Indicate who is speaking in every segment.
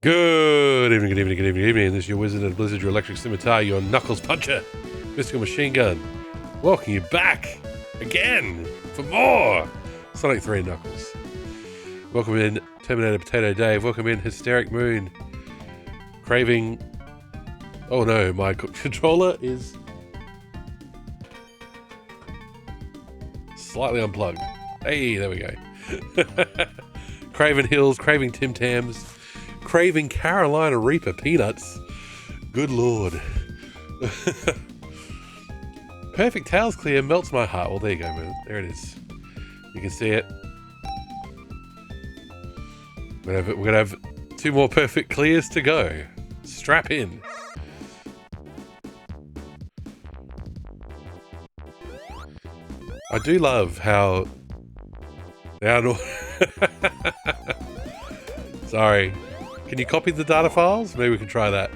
Speaker 1: Good evening, good evening, good evening, good evening. This is your Wizard and Blizzard, your Electric Scimitar, your Knuckles Puncher, Mystical Machine Gun. Welcome you back again for more Sonic 3 and Knuckles. Welcome in Terminator Potato Dave. Welcome in Hysteric Moon. Craving. Oh no, my controller is slightly unplugged. Hey, there we go. Craven Hills, Craving Tim Tams, Craving Carolina Reaper Peanuts. Good lord. Perfect Tails Clear melts my heart. Well, there you go, man. There it is. You can see it. We're gonna have two more perfect clears to go. Strap in. I do love how... Sorry. Can you copy the data files? Maybe we can try that.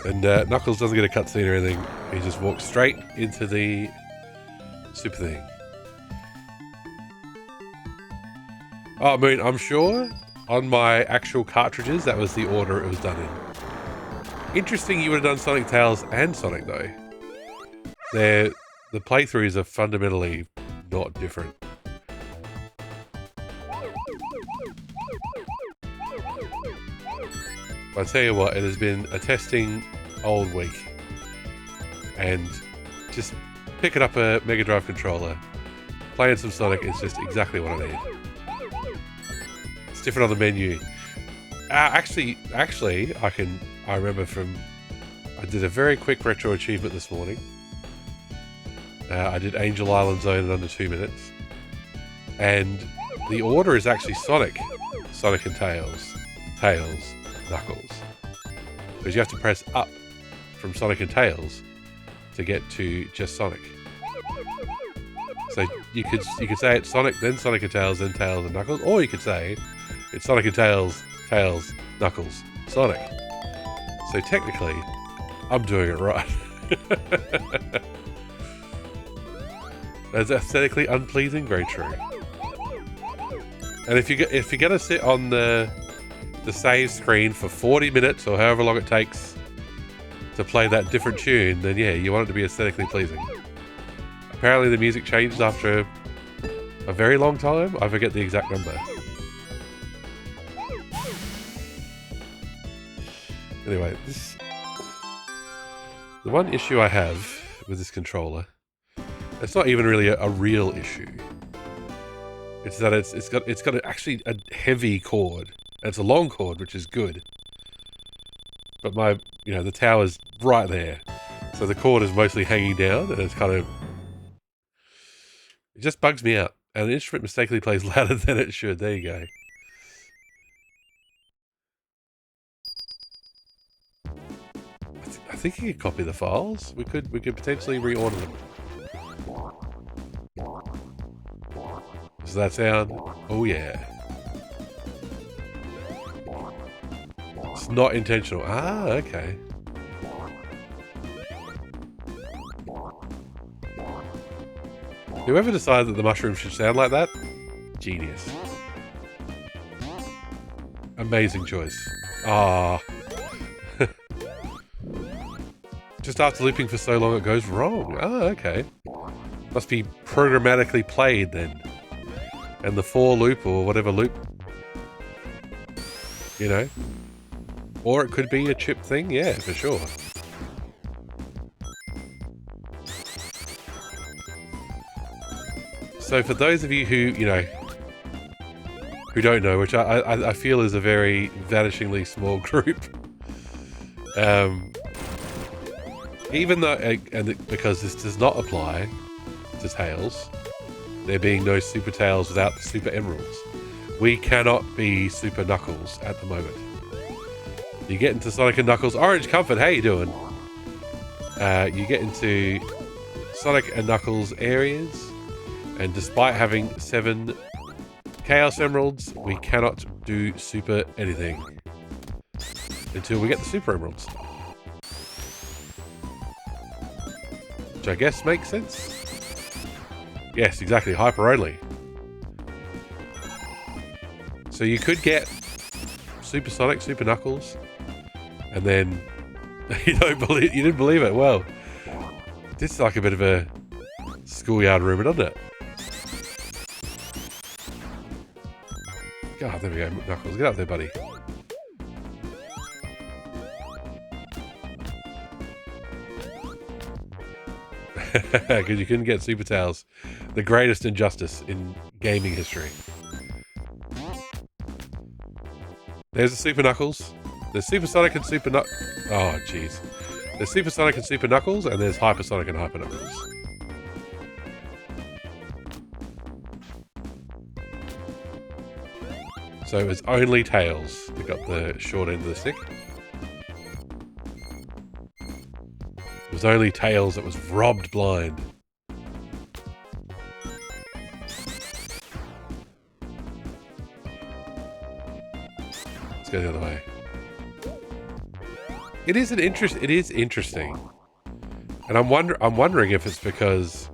Speaker 1: And Knuckles doesn't get a cutscene or anything. He just walks straight into the super thing. Oh, I mean, I'm sure on my actual cartridges that was the order it was done in. Interesting you would have done Sonic Tails and Sonic though. The playthroughs are fundamentally not different. I tell you what, it has been a testing old week, and just picking up a Mega Drive controller, playing some Sonic is just exactly what I need. It's different on the menu. Actually, I remember I did a very quick retro achievement this morning. I did Angel Island Zone in under 2 minutes, and the order is actually Sonic and Tails, Knuckles, because you have to press up from Sonic and Tails to get to just Sonic. So you could say it's Sonic, then Sonic and Tails, then Tails and Knuckles, or you could say it's Sonic and Tails, Knuckles, Sonic. So technically, I'm doing it right. That's aesthetically unpleasing, very true. And if you're gonna sit on the save screen for 40 minutes or however long it takes to play that different tune, then yeah, you want it to be aesthetically pleasing. Apparently the music changed after a very long time. I forget the exact number. Anyway, the one issue I have with this controller, it's not even really a real issue. It's that it's got actually a heavy cord. And it's a long cord, which is good. But the tower's right there. So the cord is mostly hanging down, and it's kind of... It just bugs me out. And the instrument mistakenly plays louder than it should. There you go. I think you could copy the files. We could potentially reorder them. Does that sound? Oh yeah. It's not intentional. Ah, okay. Whoever decided that the mushroom should sound like that, genius. Amazing choice. Ah. Just after looping for so long it goes wrong. Ah, okay. Must be programmatically played then. And the for loop or whatever loop, or it could be a chip thing, yeah, for sure. So for those of you who don't know, which I feel is a very vanishingly small group, even though, because this does not apply to Tails, there being no Super Tails without the Super Emeralds, we cannot be Super Knuckles at the moment. You get into Sonic and Knuckles Orange Comfort, how you doing? You get into Sonic and Knuckles areas, and despite having 7 Chaos Emeralds, we cannot do Super anything until we get the Super Emeralds. Which I guess makes sense. Yes, exactly, hyper only. So you could get Super Sonic, Super Knuckles, and then you didn't believe it. Well, this is like a bit of a schoolyard rumor, doesn't it? God, there we go, Knuckles. Get up there, buddy. Because you couldn't get Super Tails. The greatest injustice in gaming history. There's a Super Knuckles. There's Super Sonic and Super Knuckles. Oh, jeez. There's Super Sonic and Super Knuckles, and there's Hyper Sonic and Hyper Knuckles. So it was only Tails that got the short end of the stick. It was only Tails that was robbed blind. Let's go the other way. It is interesting. And I'm wondering if it's because...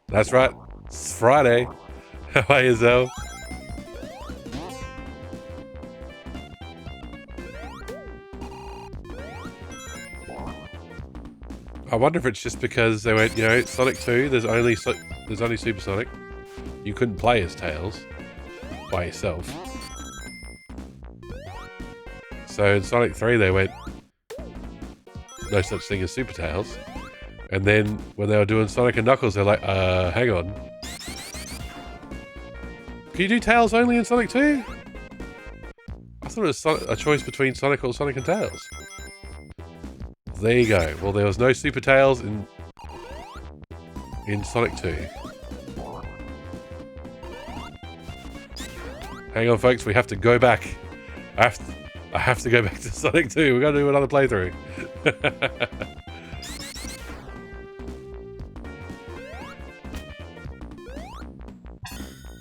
Speaker 1: That's right. It's Friday. How are you, Zoe? I wonder if it's just because they went, you know, Sonic 2, there's only Super Sonic. You couldn't play as Tails by yourself. So in Sonic 3 they went, no such thing as Super Tails. And then when they were doing Sonic and Knuckles, they're like, hang on. Can you do Tails only in Sonic 2? I thought it was a choice between Sonic or Sonic and Tails. There you go. Well, there was no Super Tails in Sonic 2. Hang on, folks. We have to go back. I have to go back to Sonic 2. We're going to do another playthrough.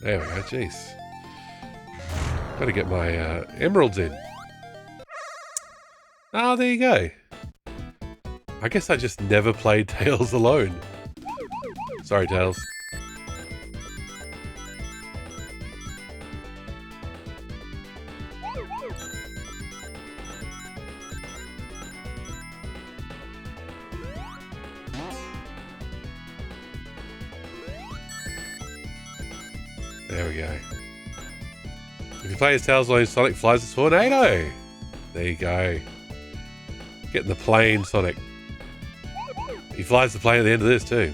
Speaker 1: There we go. Jeez. Got to get my emeralds in. Oh, there you go. I guess I just never played Tails alone. Sorry, Tails. There we go. If you play as Tails alone, Sonic flies a tornado. There you go. Getting the plane, Sonic. He flies the plane at the end of this too.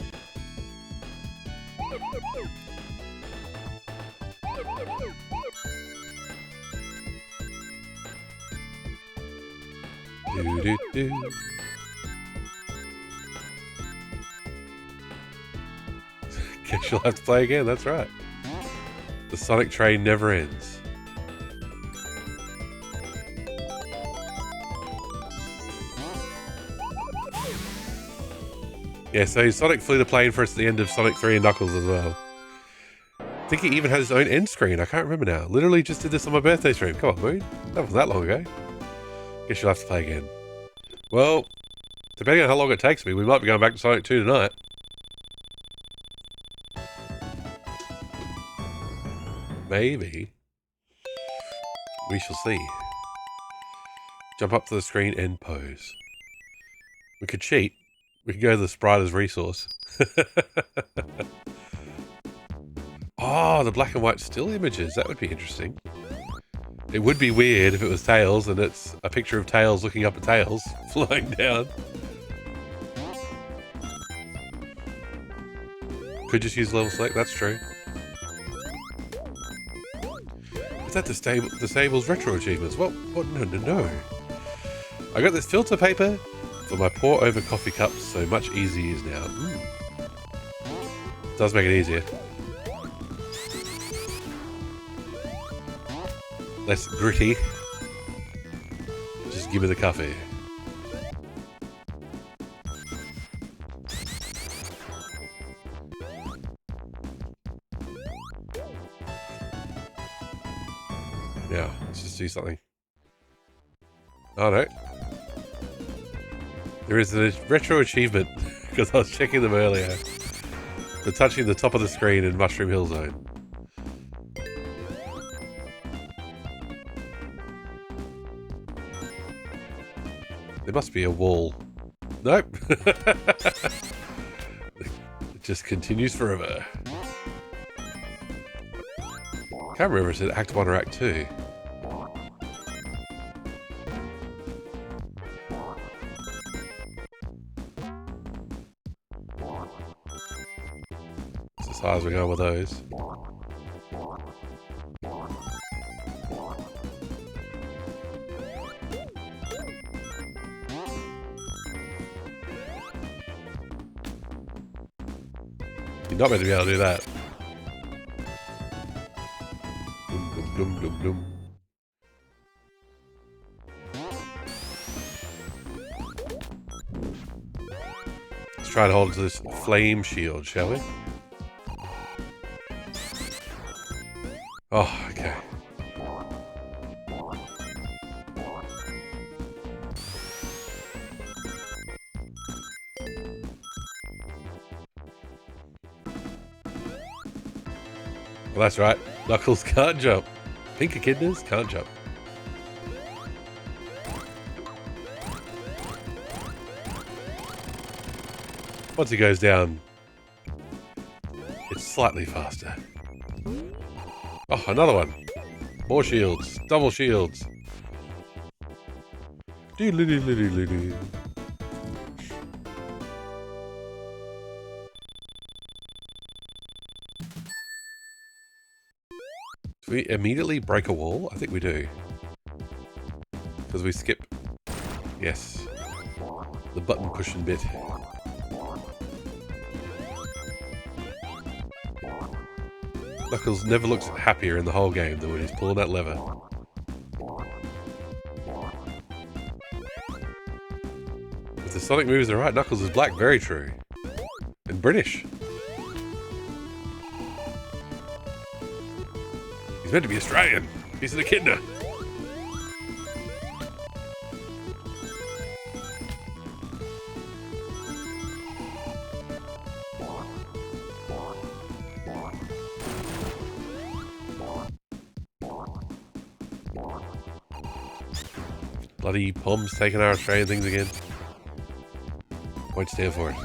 Speaker 1: Do. Guess you'll have to play again, that's right. The Sonic train never ends. Yeah, so Sonic flew the plane for us at the end of Sonic 3 and Knuckles as well. I think he even has his own end screen. I can't remember now. Literally just did this on my birthday stream. Come on, Moon. That wasn't that long ago. Guess you'll have to play again. Well, depending on how long it takes me, we might be going back to Sonic 2 tonight. Maybe. We shall see. Jump up to the screen and pose. We could cheat. We could go to the sprite as resource. Oh, the black and white still images. That would be interesting. It would be weird if it was Tails and it's a picture of Tails looking up at Tails flying down. Could just use level select, that's true. Is that disables retro achievements? Well, what? No. I got this filter paper for my pour over coffee cups, so much easier now. Does make it easier. Less gritty. Just give me the coffee. Now, let's just do something. Oh no. There is a retro achievement, because I was checking them earlier, for touching the top of the screen in Mushroom Hill Zone. There must be a wall. Nope. It just continues forever. Can't remember if it's Act 1 or Act 2. That's as high as we're going with those. You're not meant to be able to do that. Dum, dum, dum, dum, dum. Let's try and hold to this flame shield, shall we? Oh, okay. Well, that's right. Knuckles can't jump. Pink echidnas can't jump. Once he goes down, it's slightly faster. Oh, another one. More shields. Double shields. Doo-doo-doo-doo-doo-doo. Do we immediately break a wall? I think we do. Because we skip... Yes. The button pushing bit. Knuckles never looks happier in the whole game than when he's pulling that lever. If the Sonic moves are right, Knuckles is black. Very true. And British. He's meant to be Australian. He's an echidna. Bloody Pom's taking our Australian things again. Won't stand for it.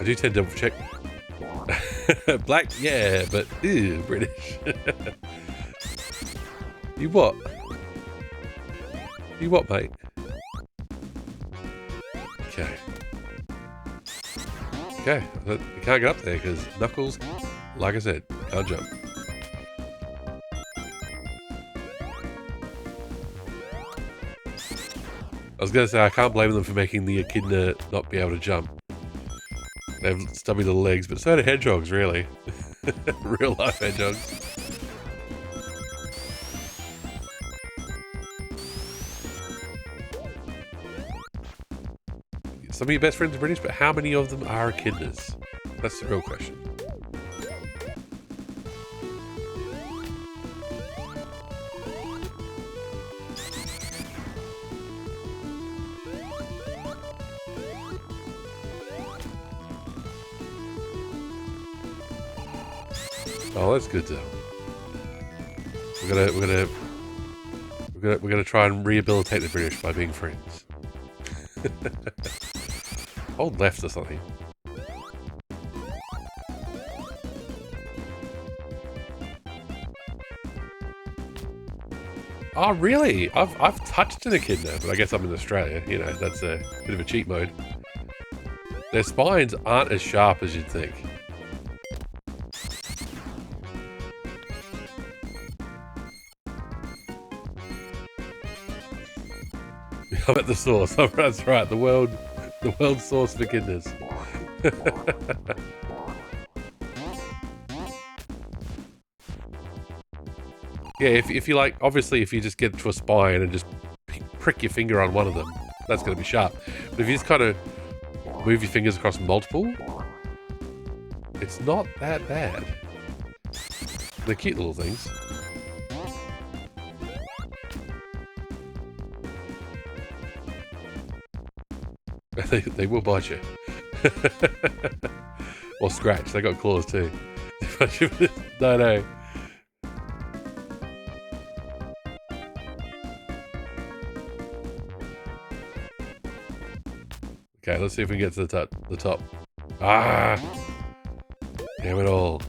Speaker 1: I do tend to check. Black, yeah, but ew, British. You what? You what, mate? Okay. Okay, you can't get up there because Knuckles, like I said, can't jump. I was going to say, I can't blame them for making the echidna not be able to jump. They have stubby little legs, but so do hedgehogs, really. Real life hedgehogs. Some of your best friends are British, but how many of them are echidnas? That's the real question. Oh, that's good though. We're gonna try and rehabilitate the British by being friends. Hold left or something. Oh really? I've touched an echidna, but I guess I'm in Australia. You know, that's a bit of a cheat mode. Their spines aren't as sharp as you'd think. I'm at the source. That's right. The world source for echidnas. Yeah, if you like, obviously, if you just get to a spine and just prick your finger on one of them, that's going to be sharp. But if you just kind of move your fingers across multiple, it's not that bad. They're cute little things. They will bite you. Or scratch. They got claws too. No. Okay, let's see if we can get to the top. Ah! Damn it all.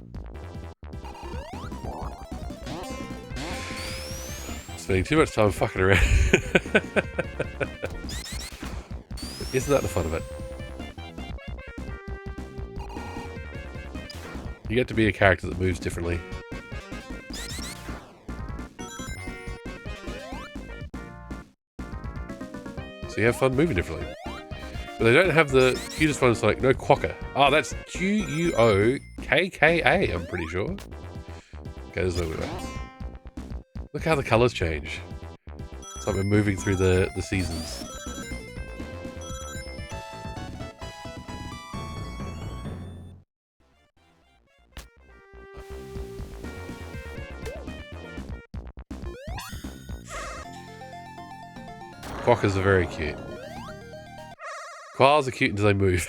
Speaker 1: Spending too much time fucking around. Isn't that the fun of it? You get to be a character that moves differently. So you have fun moving differently. But they don't have the cutest one. It's like, no quokka. Oh, that's Quokka, I'm pretty sure. Okay, there's no way. Look how the colours change. It's like we're moving through the seasons. Quokkas are very cute. Koalas are cute until they move.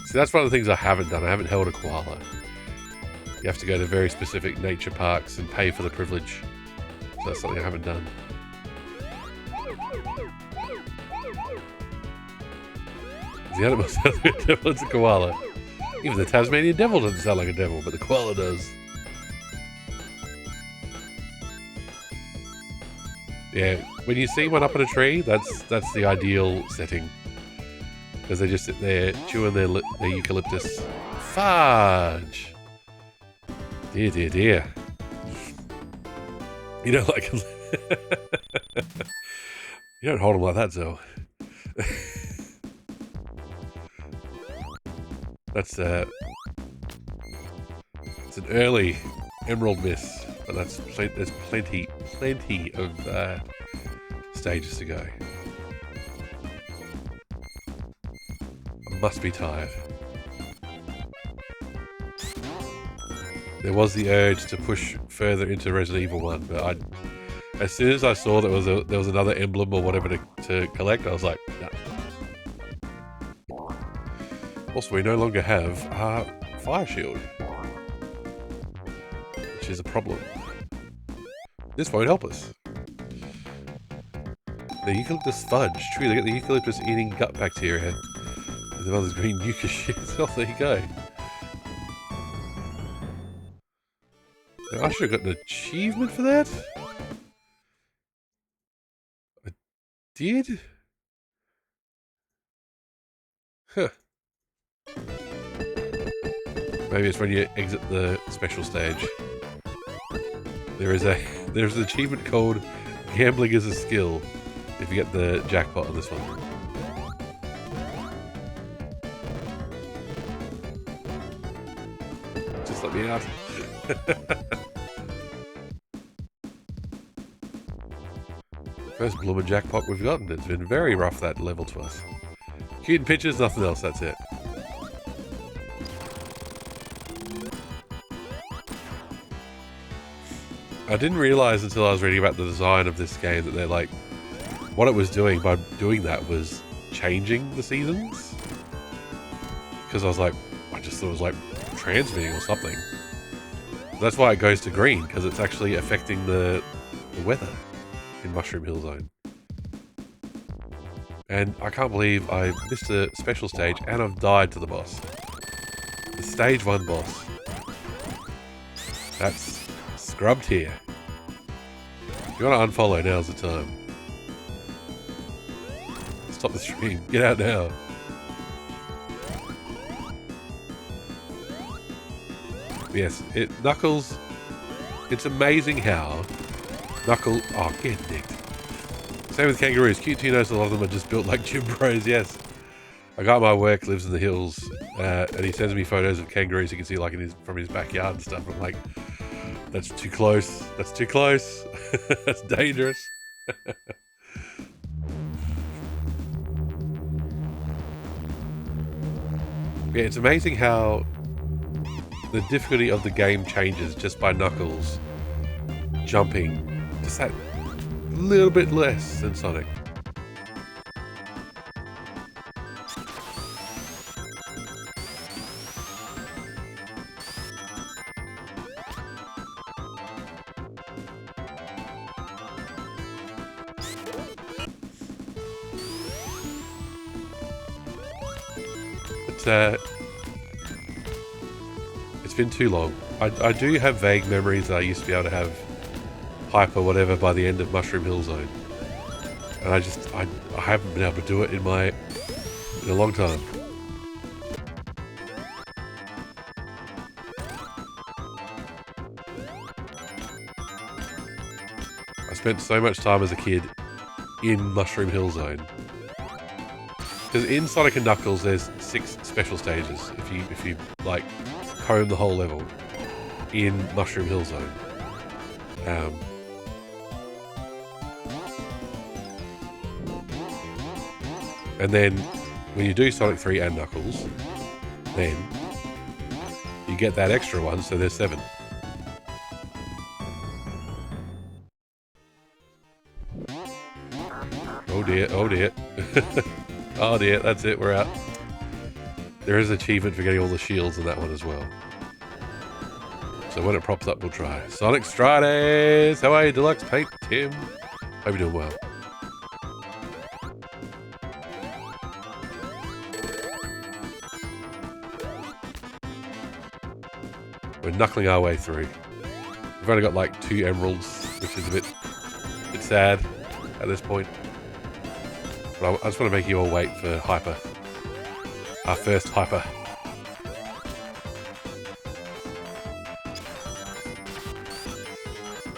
Speaker 1: See, that's one of the things I haven't done. I haven't held a koala. You have to go to very specific nature parks and pay for the privilege. So that's something I haven't done. The animal sounds like a devil, it's a koala. Even the Tasmanian devil doesn't sound like a devil, but the koala does. Yeah, when you see one up in a tree, that's the ideal setting. Because they just sit there chewing their eucalyptus. Fudge! Dear, dear, dear. You don't like them. You don't hold them like that, Zoe. That's it's an early emerald miss, but there's plenty of stages to go. I must be tired. There was the urge to push further into Resident Evil 1, but as soon as I saw that there was another emblem or whatever to collect, I was like, nah. Also, we no longer have our fire shield, which is a problem. This won't help us. The eucalyptus fudge. True, they get the eucalyptus eating gut bacteria. There's another green mucus shit. Oh, there you go. I should have got an achievement for that. I did? Huh. Maybe it's when you exit the special stage. There's an achievement called Gambling is a Skill if you get the jackpot on this one. Just let me out. First bloomer jackpot we've gotten. It's been very rough, that level to us. Cute in pictures, nothing else, that's it. I didn't realise until I was reading about the design of this game that they're like, what it was doing by doing that was changing the seasons. Because I was like, I just thought it was like transmitting or something. That's why it goes to green, because it's actually affecting the weather in Mushroom Hill Zone. And I can't believe I missed a special stage and I've died to the boss. The stage 1 boss. That's scrubbed here. If you want to unfollow, now's the time. Stop the stream. Get out now. Yes, Knuckles. It's amazing how Knuckles. Oh, get nicked. Same with kangaroos. Cute Tino's, a lot of them are just built like gym bros. Yes, a guy at my work lives in the hills, and he sends me photos of kangaroos. You can see like from his backyard and stuff. I'm like, that's too close. That's too close. That's dangerous. Yeah, it's amazing how the difficulty of the game changes just by Knuckles jumping just that little bit less than Sonic. been too long. I do have vague memories that I used to be able to have hyper whatever by the end of Mushroom Hill Zone, and I haven't been able to do it in a long time. I spent so much time as a kid in Mushroom Hill Zone. Because in Sonic and Knuckles, there's 6 special stages. If you like comb the whole level in Mushroom Hill Zone. And then when you do Sonic 3 and Knuckles, then you get that extra one, so there's 7. Oh dear, oh dear. Oh dear, that's it, we're out. There is an achievement for getting all the shields in that one as well. So when it props up, we'll try. Sonic Strides! How are you, Deluxe Paint Tim? Hope you're doing well. We're knuckling our way through. We've only got like 2 emeralds, which is a bit sad at this point. But I just want to make you all wait for Hyper. Our first Hyper.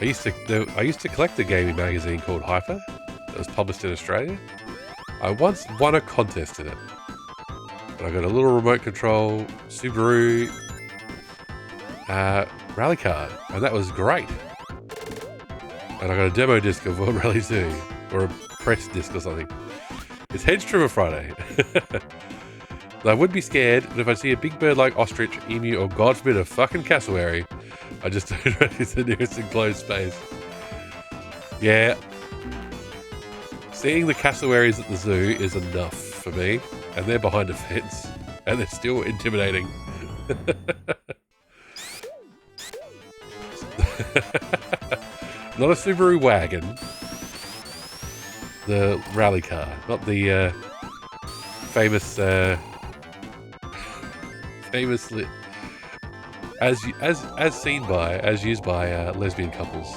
Speaker 1: I used to collect a gaming magazine called Hyper that was published in Australia. I once won a contest in it. And I got a little remote control Subaru rally car, and that was great. And I got a demo disc of World Rally 2, or a press disc or something. It's Hedge Trimmer Friday. I would be scared, but if I see a big bird like ostrich, emu, or God forbid a fucking cassowary, I just turn around to the nearest enclosed space. Yeah. Seeing the cassowaries at the zoo is enough for me, and they're behind a fence, and they're still intimidating. Not a Subaru wagon. The rally car, not the famous, famously as used by lesbian couples.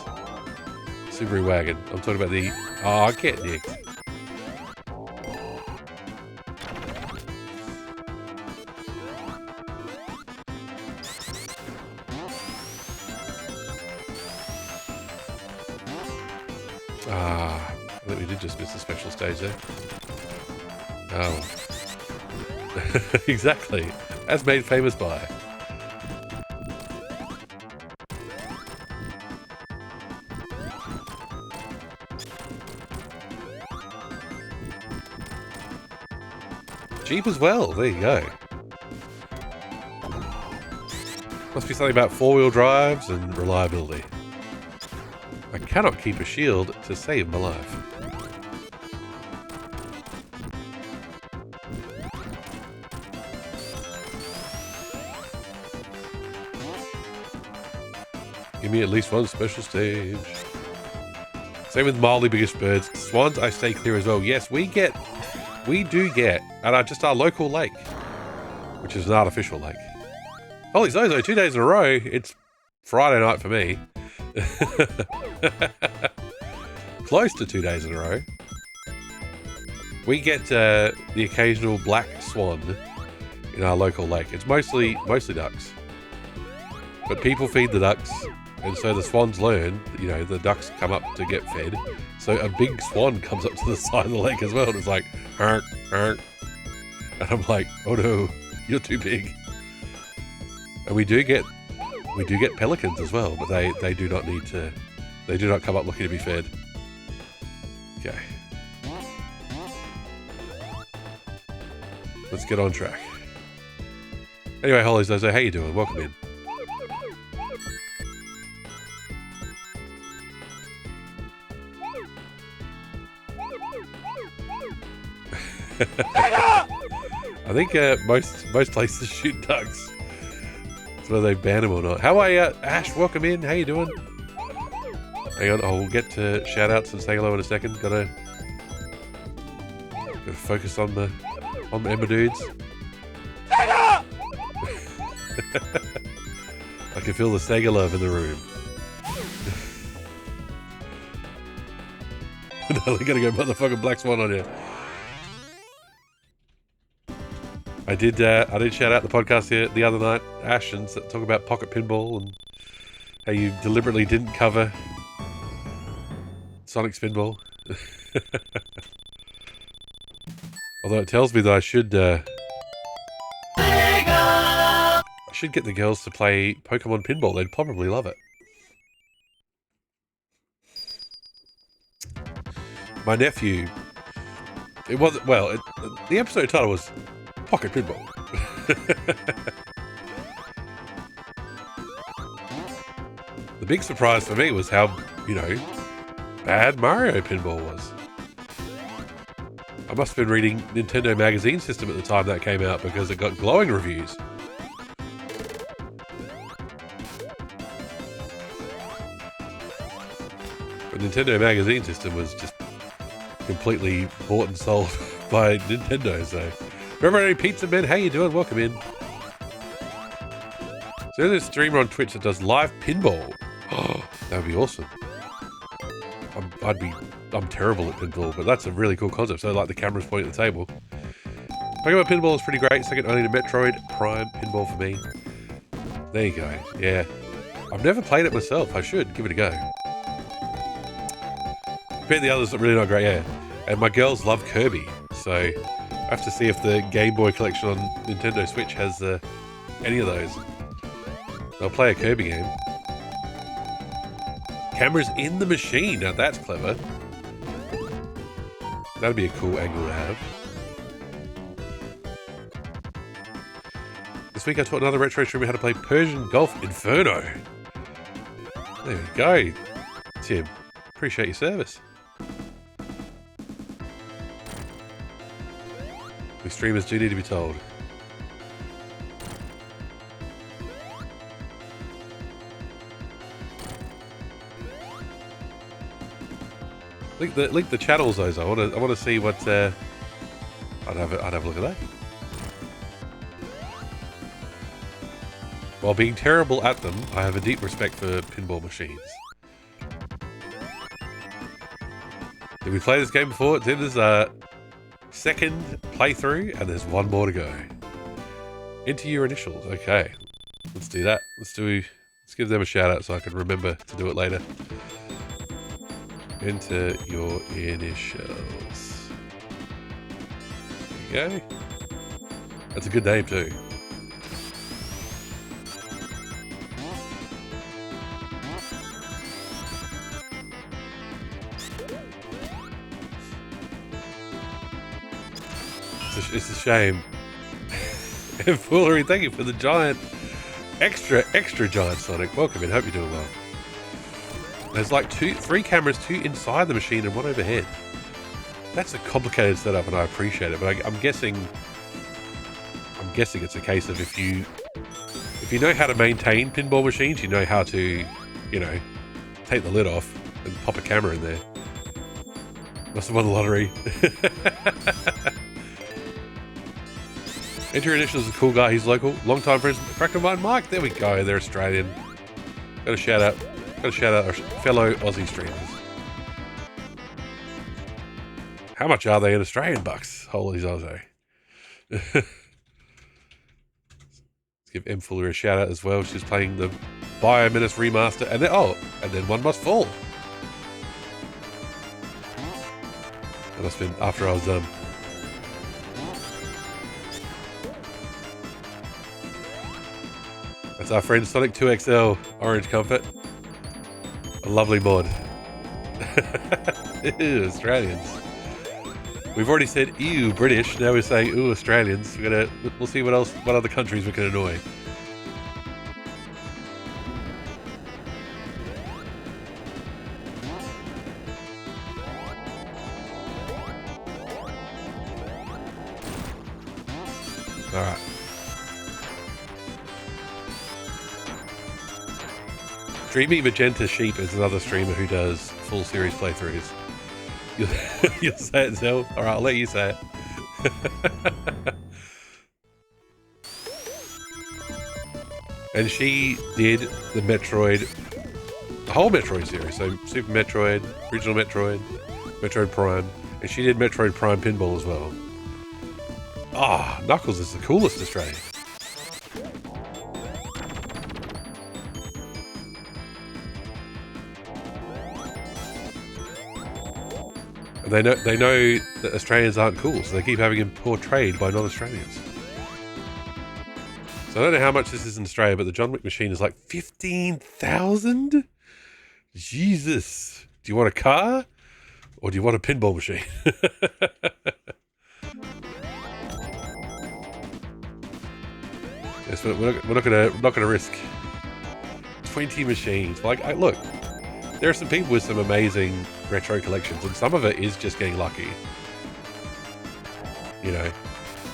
Speaker 1: Subaru wagon. I'm talking about the. Oh, get nicked. I think we did just miss a special stage there. Oh. Exactly. As made famous by. Jeep as well. There you go. Must be something about 4-wheel drives and reliability. I cannot keep a shield to save my life. Give me at least one special stage. Same with mildly biggest birds. Swans, I stay clear as well. Yes, we do get at just our local lake, which is an artificial lake. Holy Zozo, 2 days in a row. It's Friday night for me. Close to 2 days in a row. We get the occasional black swan in our local lake. It's mostly ducks, but people feed the ducks, and so the swans learn. You know, the ducks come up to get fed, so a big swan comes up to the side of the lake as well, and it's like, hark, hark. And I'm like, oh no, you're too big. And we do get pelicans as well, but they do not need to. They do not come up looking to be fed. Okay. Let's get on track. Anyway, Holly Zozo, how you doing? Welcome in. I think most places shoot ducks. That's whether they ban them or not. How are you, Ash? Welcome in. How you doing? Hang on, I'll get to shout-outs and say hello in a second. Gotta focus on the Emma dudes. I can feel the Sega love in the room. No, they're gonna go motherfucking Black Swan on you. I did shout out the podcast the other night, Ash, and talk about pocket pinball and how you deliberately didn't cover Sonic Spinball. Although it tells me that I should get the girls to play Pokemon Pinball. They'd probably love it. My nephew, it wasn't, well, the episode title was Pocket Pinball. The big surprise for me was how, you know, bad Mario Pinball was. I must have been reading Nintendo Magazine System at the time that came out because it got glowing reviews. But Nintendo Magazine System was just completely bought and sold by Nintendo, so... Remember, Pizza Man, how you doing? Welcome in. So there's a streamer on Twitch that does live pinball. Oh, that would be awesome. I'm terrible at pinball, but that's a really cool concept. So like the camera's pointing at the table. Pokemon Pinball is pretty great, second only to Metroid Prime Pinball for me. There you go, yeah. I've never played it myself, I should give it a go. Compared to the others, are really not great, yeah. And my girls love Kirby, so I have to see if the Game Boy collection on Nintendo Switch has any of those. I'll play a Kirby game. Cameras in the machine, now that's clever. That'd be a cool angle to have. This week I taught another retro streamer how to play Persian Golf Inferno. There we go, Tim. Appreciate your service. We streamers do need to be told. Link the channels, those. I want to see what. I'd have a look at that. While being terrible at them, I have a deep respect for pinball machines. Did we play this game before? It's in this second playthrough, and there's one more to go. Enter your initials. Okay, let's do that. Let's give them a shout out so I can remember to do it later. Enter your initials. There you go. That's a good name too. It's a shame. And Foolery, thank you for the giant, extra giant Sonic. Welcome in, hope you're doing well. There's like three cameras, two inside the machine and one overhead. That's a complicated setup and I appreciate it, but I'm guessing it's a case of if you know how to maintain pinball machines, you know how to, you know, take the lid off and pop a camera in there. Must have won the lottery. Enter your initials is a cool guy, he's local. Long time friends, friend of mine, Mike. There we go, they're Australian. Got a shout out our fellow Aussie streamers. How much are they in Australian bucks? Holy Zozo. Let's give M Fuller a shout out as well. She's playing the Biomenace remaster, and then One Must Fall. That must have been after I was done. That's our friend Sonic 2XL, Orange Comfort. A lovely mod. Ew, Australians. We've already said ew, British. Now we're saying ooh, Australians. We'll see what other countries we can annoy. All right. Dreamy Magenta Sheep is another streamer who does full series playthroughs. You'll say it, Zell? Alright, I'll let you say it. And she did the whole Metroid series. So Super Metroid, Original Metroid, Metroid Prime. And she did Metroid Prime Pinball as well. Ah, Knuckles is the coolest Australian. And they know that Australians aren't cool, so they keep having him portrayed by non-Australians. So I don't know how much this is in Australia, but the John Wick machine is like 15,000? Jesus. Do you want a car? Or do you want a pinball machine? Yes, we're not gonna risk 20 machines. Like, look, there are some people with some amazing retro collections, and some of it is just getting lucky. You know,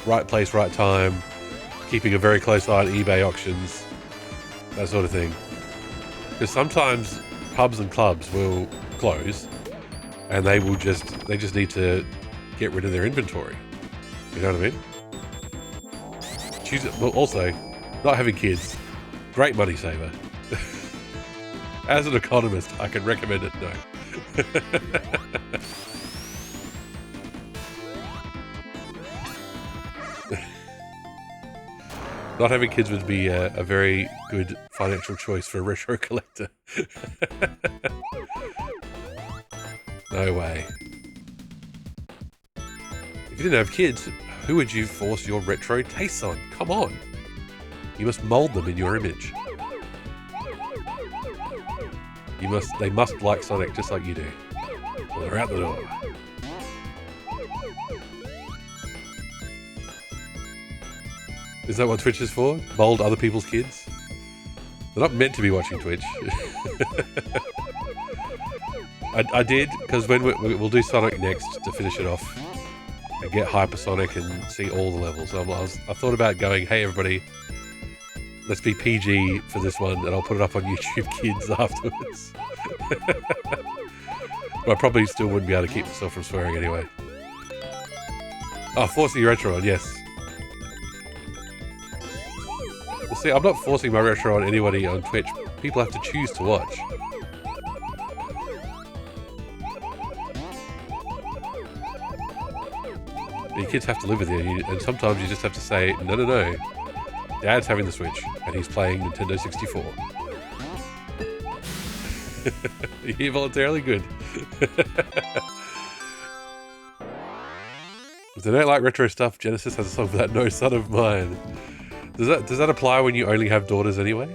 Speaker 1: right place, right time, keeping a very close eye on eBay auctions, that sort of thing. Because sometimes pubs and clubs will close, and they just need to get rid of their inventory. You know what I mean? Well, also, not having kids, great money saver. As an economist, I can recommend it. No. Not having kids would be a very good financial choice for a retro collector. No way. If you didn't have kids, who would you force your retro tastes on? Come on. You must mold them in your image. They must like Sonic just like you do. Well, they're out the door. Is that what Twitch is for? Mold other people's kids? They're not meant to be watching Twitch. I did, because when we'll do Sonic next to finish it off and get Hypersonic and see all the levels. I thought about going, hey everybody, let's be PG for this one, and I'll put it up on YouTube Kids afterwards. But I probably still wouldn't be able to keep myself from swearing anyway. Oh, forcing your retro on, yes. Well, see, I'm not forcing my retro on anybody on Twitch. People have to choose to watch. Your kids have to live with you, and sometimes you just have to say, no. Dad's having the Switch, and he's playing Nintendo 64. You're voluntarily good. If they don't like retro stuff, Genesis has a song for that, No Son of Mine. Does that apply when you only have daughters anyway?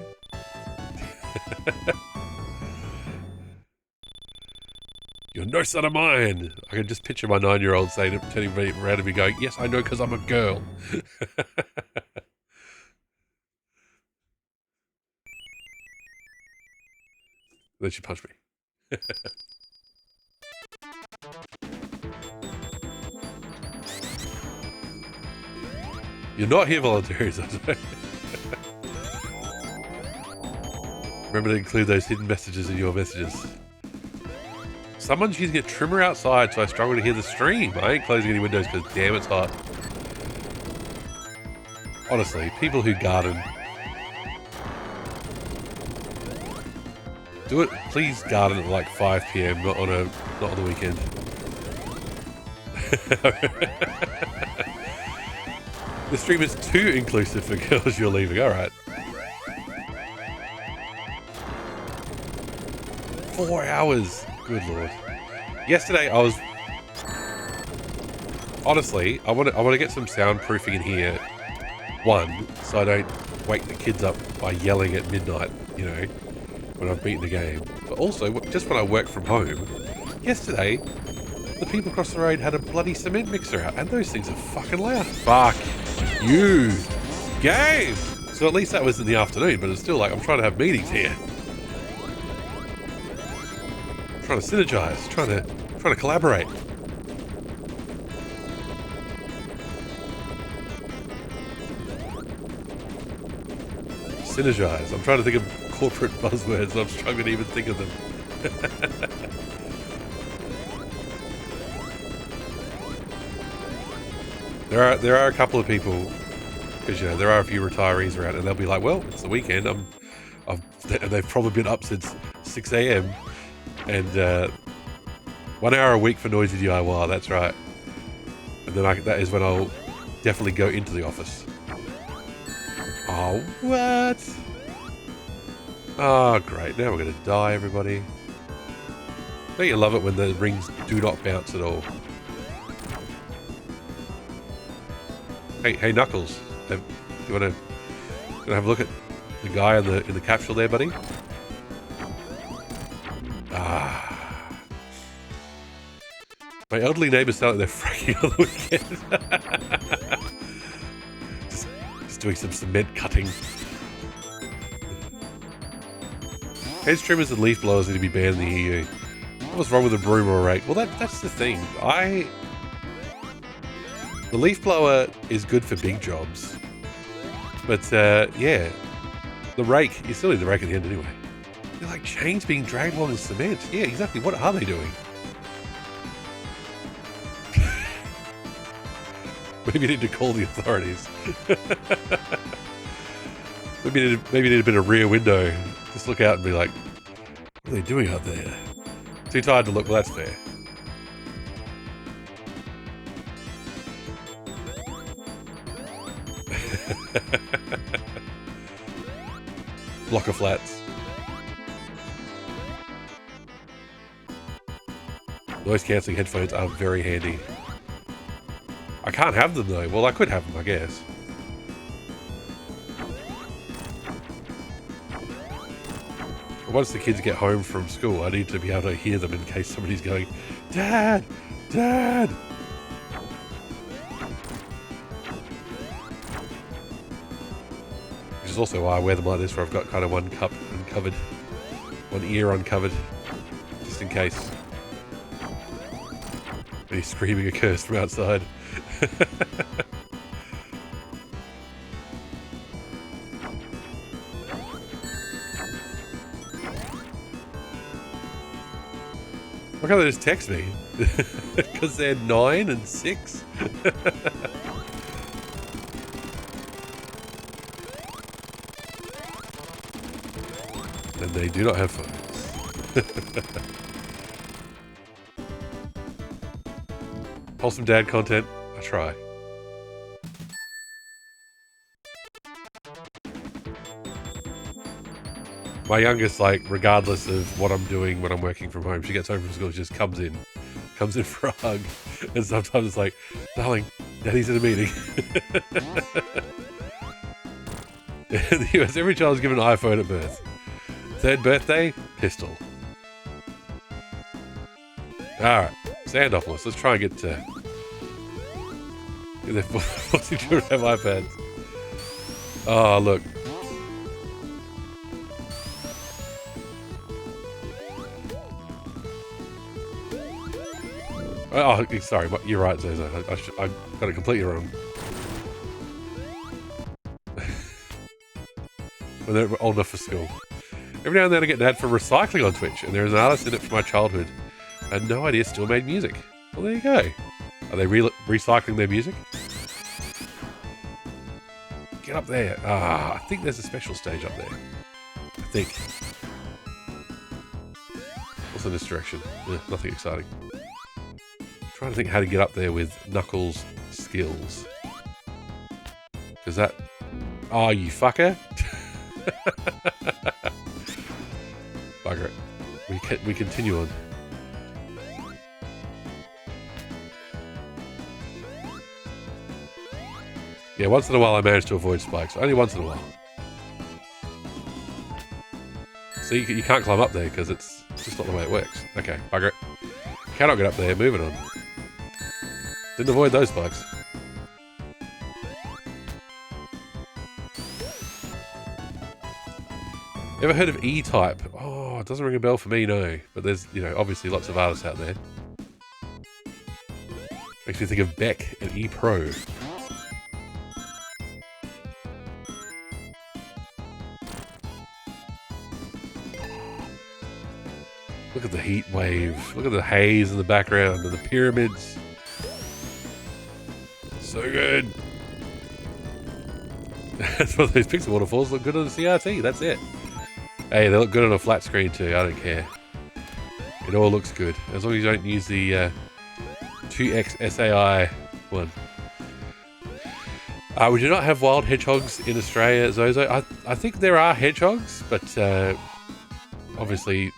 Speaker 1: You're no son of mine! I can just picture my 9-year-old turning around to me going, yes, I know because I'm a girl. Then she punched me. You're not here volunteers, I say. Remember to include those hidden messages in your messages. Someone's using a trimmer outside, so I struggle to hear the stream. I ain't closing any windows because damn it's hot. Honestly, people who garden, do it. Please garden at like 5 PM, not on the weekend. The stream is too inclusive for girls. You're leaving. All right. 4 hours. Good lord. Yesterday I was... Honestly, I want to get some soundproofing in here. One, so I don't wake the kids up by yelling at midnight, you know, when I've beaten the game. But also, just when I work from home, yesterday, the people across the road had a bloody cement mixer out, and those things are fucking loud. Fuck you, game! So at least that was in the afternoon, but it's still like, I'm trying to have meetings here. Trying to synergize, trying to collaborate. Synergize. I'm trying to think of corporate buzzwords, and I'm struggling to even think of them. There are a couple of people Because, you know, there are a few retirees around and they'll be like, well, it's the weekend. And they've probably been up since 6 a.m. And 1 hour a week for noisy DIY, that's right. And then that is when I'll definitely go into the office. Oh, what? Oh, great. Now we're going to die, everybody. Don't you love it when the rings do not bounce at all? Hey, Knuckles. Do you want to have a look at the guy in the capsule there, buddy? Ah. My elderly neighbours sound like they're fracking on the weekend. just doing some cement cutting. Hedge trimmers and leaf blowers need to be banned in the EU. What's wrong with a broom or a rake? Well, that's the thing. The leaf blower is good for big jobs. But, yeah. The rake, you still need the rake at the end anyway. They're like chains being dragged along in cement. Yeah, exactly. What are they doing? Maybe you need to call the authorities. maybe you need a bit of rear window. Just look out and be like, what are they doing out there? Too tired to look. Well, that's fair. Block of flats. Noise cancelling headphones are very handy. I can't have them though. Well, I could have them, I guess. Once the kids get home from school, I need to be able to hear them in case somebody's going, Dad! Dad! Which is also why I wear them like this, where I've got kind of one cup uncovered, one ear uncovered, just in case. And he's screaming a curse from outside. Why can't they just text me? Because they're 9 and 6? And they do not have phones. Wholesome dad content, I try. My youngest, like, regardless of what I'm doing when I'm working from home, she gets home from school, she just comes in for a hug. And sometimes it's like, darling, Daddy's in a meeting. In the US, every child is given an iPhone at birth. Third birthday, pistol. Alright, Sandopoulos, let's try and get to... Forcing children to have iPads. Oh, look. Oh, sorry, you're right, Zozo. I got it completely wrong. When they're old enough for school. Every now and then I get an ad for recycling on Twitch, and there is an artist in it from my childhood. I had no idea still made music. Well, there you go. Are they recycling their music? Get up there. Ah, I think there's a special stage up there. I think. What's in this direction? Nothing exciting. Trying to think how to get up there with Knuckles' skills. Because that... Oh, you fucker. Bugger it. We continue on. Yeah, once in a while I manage to avoid spikes. Only once in a while. So you can't climb up there because it's just not the way it works. Okay, bugger it. Cannot get up there. Moving on. Didn't avoid those spikes. Ever heard of E-Type? Oh, it doesn't ring a bell for me, no. But there's, you know, obviously lots of artists out there. Makes me think of Beck and E-Pro. Look at the heat wave. Look at the haze in the background and the pyramids. So good. That's what those pixel waterfalls look good on the CRT. That's it. Hey, they look good on a flat screen too. I don't care. It all looks good as long as you don't use the 2x SAI one. We do not have wild hedgehogs in Australia, Zozo. I think there are hedgehogs, but obviously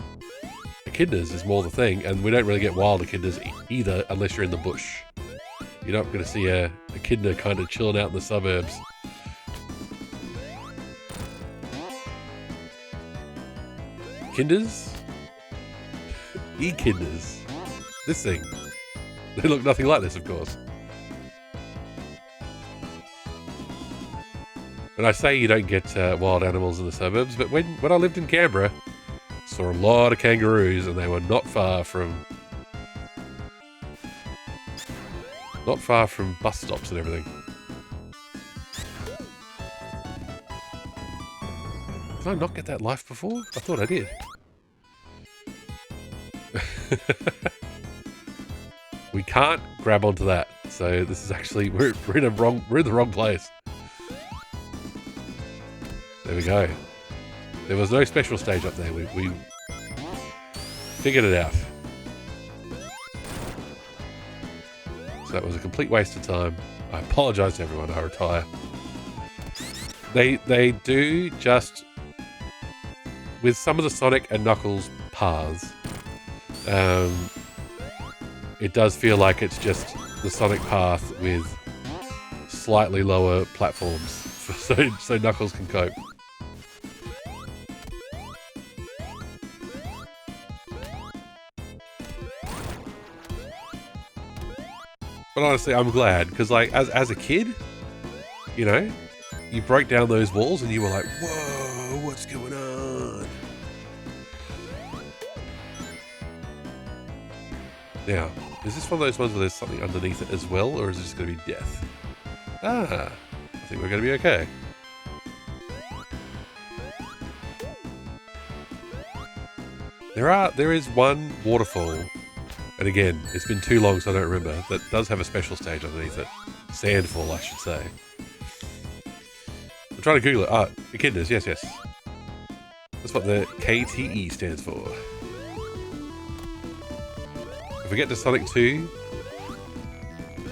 Speaker 1: echidnas is more the thing, and we don't really get wild echidnas either unless you're in the bush. You're not going to see a echidna kind of chilling out in the suburbs. Echidnas? Echidnas. This thing. They look nothing like this, of course. And I say you don't get wild animals in the suburbs, but when I lived in Canberra, saw a lot of kangaroos, and they were not far from bus stops and everything. Did I not get that life before? I thought I did. We can't grab onto that, so this is actually we're in the wrong place. There we go. There was no special stage up there. We figured it out. So that was a complete waste of time. I apologise to everyone. I retire. They do just with some of the Sonic and Knuckles paths. It does feel like it's just the Sonic path with slightly lower platforms, so Knuckles can cope. But honestly, I'm glad, because like as a kid, you know, you broke down those walls and you were like, whoa, what's going on? Now, is this one of those ones where there's something underneath it as well, or is it just going to be death? Ah, I think we're going to be okay. There is one waterfall, and again, it's been too long so I don't remember, that does have a special stage underneath it. Sandfall, I should say. I'm trying to Google it. Ah, Echidnas, yes. That's what the KTE stands for. If we get to Sonic 2,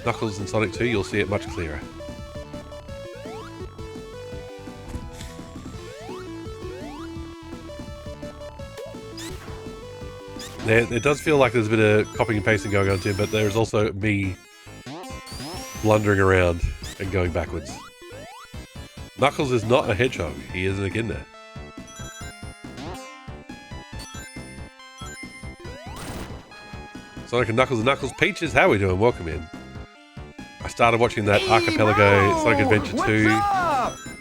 Speaker 1: Knuckles in Sonic 2, you'll see it much clearer. It does feel like there's a bit of copying and pasting going on too, but there's also me blundering around and going backwards. Knuckles is not a hedgehog, he is an echidna. Sonic and Knuckles Peaches, how are we doing? Welcome in. I started watching that Archipelago Sonic Adventure 2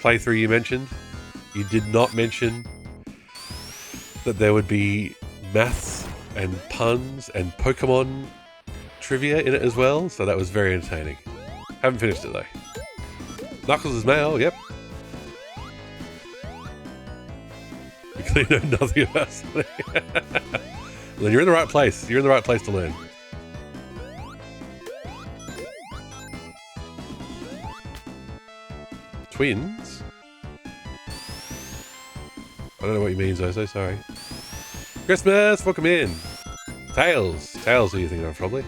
Speaker 1: playthrough you mentioned. You did not mention that there would be maths and puns and Pokemon trivia in it as well, so that was very entertaining. Haven't finished it though. Knuckles is male, yep. You clearly know nothing about Sonic. Then you're in the right place. You're in the right place to learn. Twins? I don't know what you mean, Zozo, sorry. Christmas, welcome in. Tails, who are you thinking of, probably?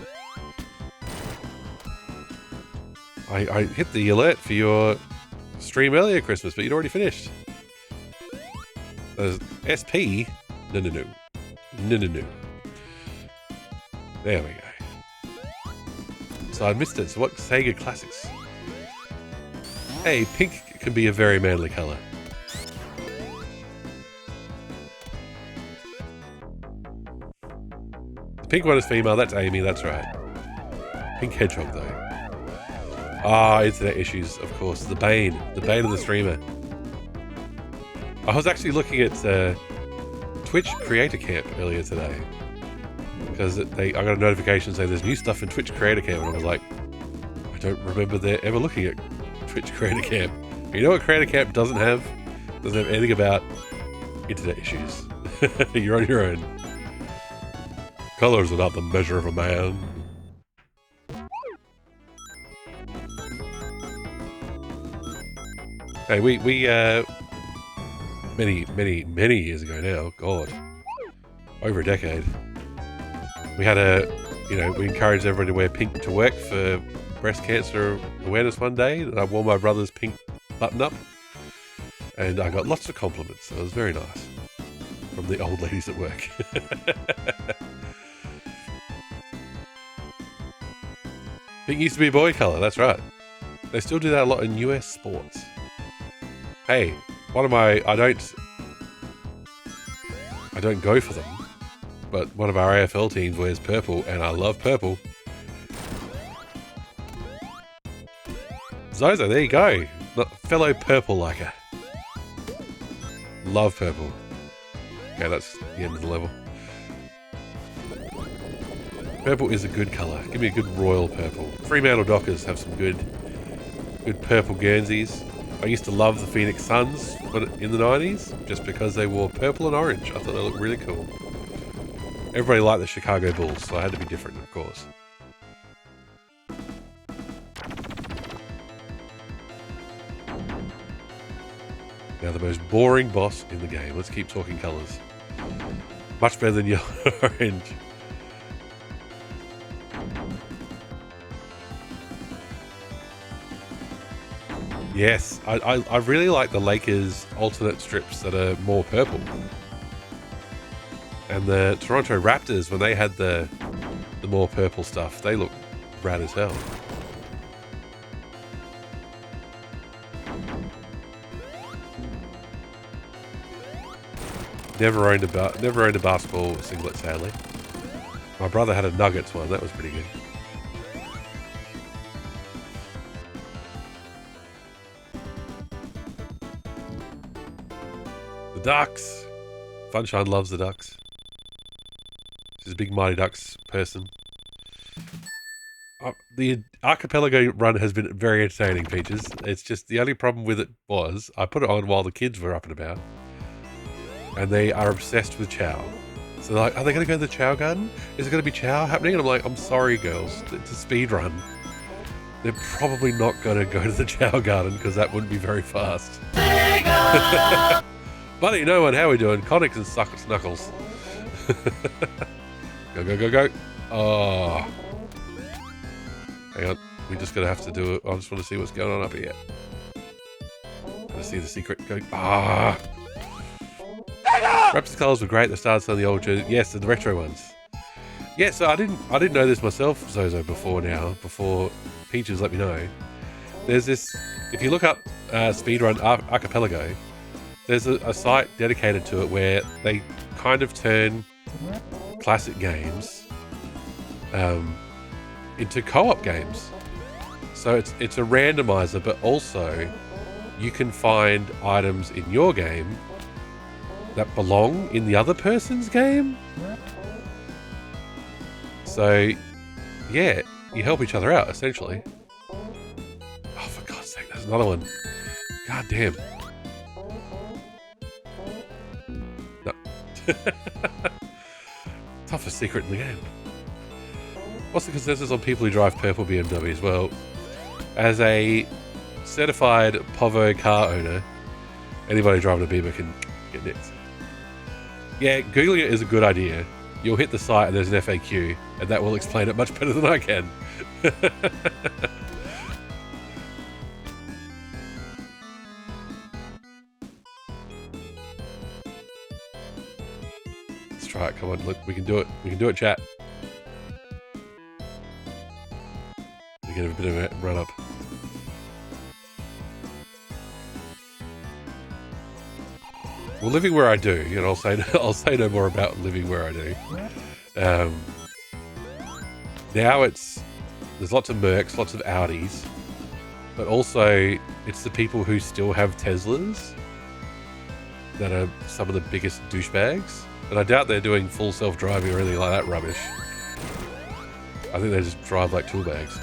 Speaker 1: I hit the alert for your stream earlier, Christmas, but you'd already finished. SP? No. There we go. So I missed it. So what Sega classics? Hey, pink can be a very manly colour. The pink one is female. That's Amy. That's right. Pink hedgehog though. Ah, internet issues, of course. The bane of the streamer. I was actually looking at Twitch Creator Camp earlier today because I got a notification saying there's new stuff in Twitch Creator Camp, and I was like, I don't remember there ever looking at Twitch Creator Camp. And you know what Creator Camp doesn't have? Doesn't have anything about internet issues. You're on your own. Colors are not the measure of a man. Hey, we many years ago now, God, over a decade, we had we encouraged everybody to wear pink to work for breast cancer awareness one day, and I wore my brother's pink button up, and I got lots of compliments. So it was very nice from the old ladies at work. Pink used to be boy color, that's right. They still do that a lot in US sports. Hey, I don't go for them, but one of our AFL teams wears purple, and I love purple. Zozo, there you go. Fellow purple liker. Love purple. Okay, that's the end of the level. Purple is a good colour. Give me a good royal purple. Fremantle Dockers have some good purple Guernseys. I used to love the Phoenix Suns in the 90s, just because they wore purple and orange. I thought they looked really cool. Everybody liked the Chicago Bulls, so I had to be different, of course. Now the most boring boss in the game. Let's keep talking colours. Much better than yellow and orange. Yes, I really like the Lakers alternate strips that are more purple. And the Toronto Raptors, when they had the more purple stuff, they look rad as hell. Never owned a basketball singlet, sadly. My brother had a Nuggets one, that was pretty good. The Ducks! Funshine loves the Ducks. She's a big Mighty Ducks person. The Archipelago run has been very entertaining, Peaches. It's just the only problem with it was I put it on while the kids were up and about. And they are obsessed with Chow. So they're like, are they going to go to the Chow Garden? Is it going to be Chow happening? And I'm like, I'm sorry, girls. It's a speed run. They're probably not going to go to the Chow Garden because that wouldn't be very fast. Buddy, no one, how are we doing? Connix and Knuckles. Go, go, go, go. Oh. Hang on. We're just going to have to do it. I just want to see what's going on up here. Gotta see the secret. Go. Ah. Raptors colours were great at the start of the old jersey. Yes, the retro ones. Yeah, so I didn't know this myself, Zozo, before Peaches let me know. There's this, if you look up Speedrun Archipelago, there's a site dedicated to it where they kind of turn classic games into co-op games. So it's a randomizer, but also you can find items in your game that belong in the other person's game. So, yeah, you help each other out, essentially. Oh, for God's sake, there's another one. God damn. No. Toughest secret in the game. What's the consensus on people who drive purple BMWs? Well, as a certified Povo car owner, anybody driving a Beamer can get nicked. Yeah, Googling it is a good idea. You'll hit the site and there's an FAQ, and that will explain it much better than I can. Let's try it. Come on, look, we can do it. We can do it, chat. We get a bit of a run up. Well, living where I do, you know, I'll say no more about living where I do. Now there's lots of Mercs, lots of Audis, but also it's the people who still have Teslas that are some of the biggest douchebags. And I doubt they're doing full self-driving or anything like that rubbish. I think they just drive like tool bags.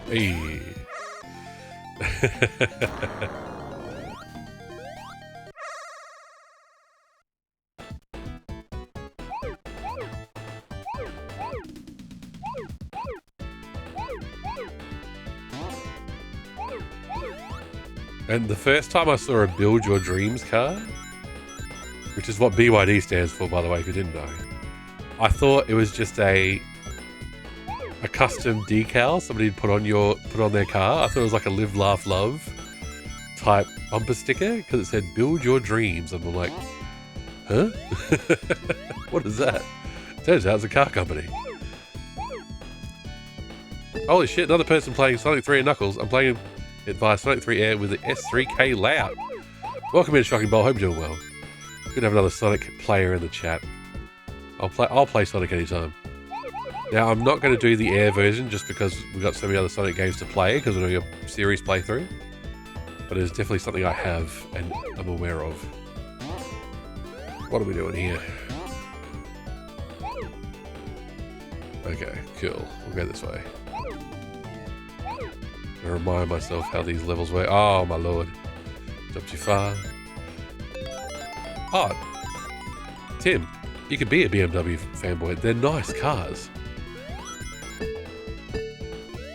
Speaker 1: Hey. And the first time I saw a Build Your Dreams car, which is what BYD stands for, by the way, if you didn't know, I thought it was just a custom decal somebody'd put on their car. I thought it was like a Live, Laugh, Love type bumper sticker because it said "Build Your Dreams," and I'm like, huh? What is that? Turns out it's a car company. Holy shit! Another person playing Sonic 3 and Knuckles. I'm playing it via Sonic 3 Air with the S3K layout. Welcome in, Shocking Bowl. Hope you're doing well. Good to have another Sonic player in the chat. I'll play Sonic anytime. Now, I'm not going to do the Air version just because we've got so many other Sonic games to play because we're doing a series playthrough. But it's definitely something I have and I'm aware of. What are we doing here? Okay, cool. We'll go this way. I remind myself how these levels work. Oh, my lord. Jump too far. Oh, Tim, you could be a BMW fanboy. They're nice cars.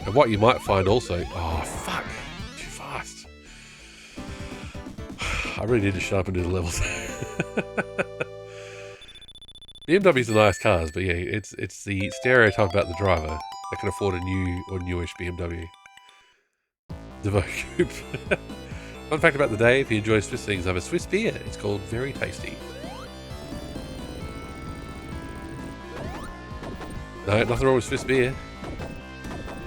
Speaker 1: And what you might find also... Oh, fuck. Too fast. I really need to shut up and do the levels. BMWs are nice cars, but yeah, it's the stereotype about the driver that can afford a new or newish BMW. Devo Coupe. Fun fact about the day, if you enjoy Swiss things, I have a Swiss beer. It's called Very Tasty. No, nothing wrong with Swiss beer.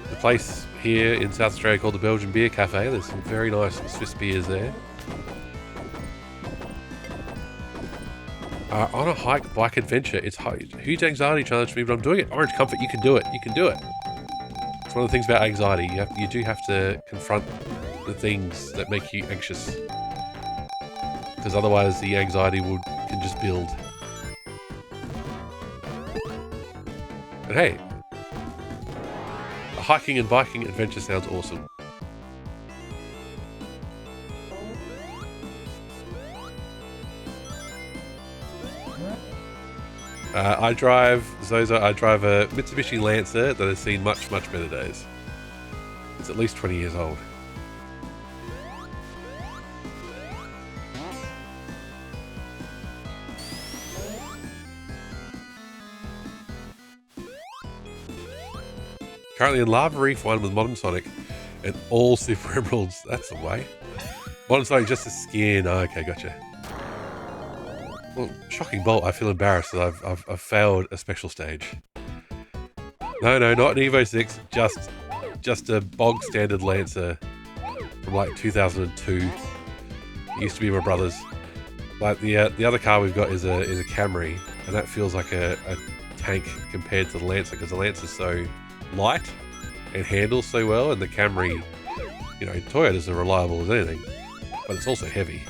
Speaker 1: The place here in South Australia called the Belgian Beer Cafe. There's some very nice Swiss beers there. On a hike, bike adventure, it's a huge anxiety challenge for me, but I'm doing it. Orange Comfort, you can do it. You can do it. It's one of the things about anxiety. You do have to confront the things that make you anxious, because otherwise the anxiety can just build. And hey, a hiking and biking adventure sounds awesome. I drive a Mitsubishi Lancer that has seen much, much better days. It's at least 20 years old. Currently in Lava Reef 1 with Modern Sonic and all Super Emeralds. That's the way. Modern Sonic just a skin. Oh, okay, gotcha. Well, Shocking Bolt, I feel embarrassed that I've failed a special stage. No, not an Evo 6, just a bog standard Lancer from like 2002. It used to be my brother's. Like the other car we've got is a Camry, and that feels like a tank compared to the Lancer because the Lancer's so light and handles so well, and the Camry, you know, Toyotas are reliable as anything, but it's also heavy.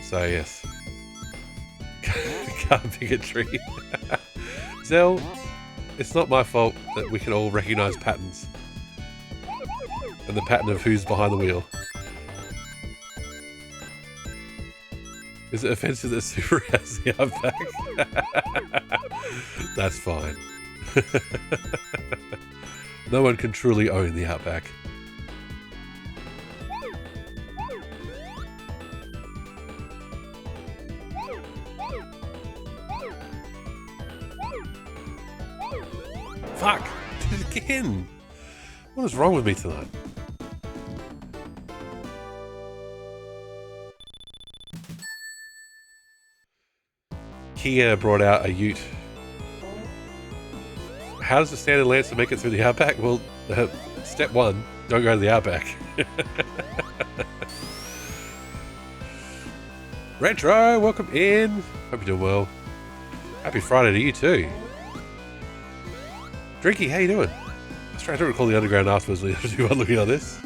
Speaker 1: So yes, car bigotry. Zell, it's not my fault that we can all recognise patterns and the pattern of who's behind the wheel. Is it offensive that Subaru has the Outback? That's fine. No one can truly own the Outback. Fuck! Did it again! What is wrong with me tonight? Kia brought out a Ute. How does the standard Lancer make it through the Outback? Well, step one, don't go to the Outback. Retro, welcome in. Hope you're doing well. Happy Friday to you too. Drinky, how you doing? I was trying to recall the underground afterwards when looking at this.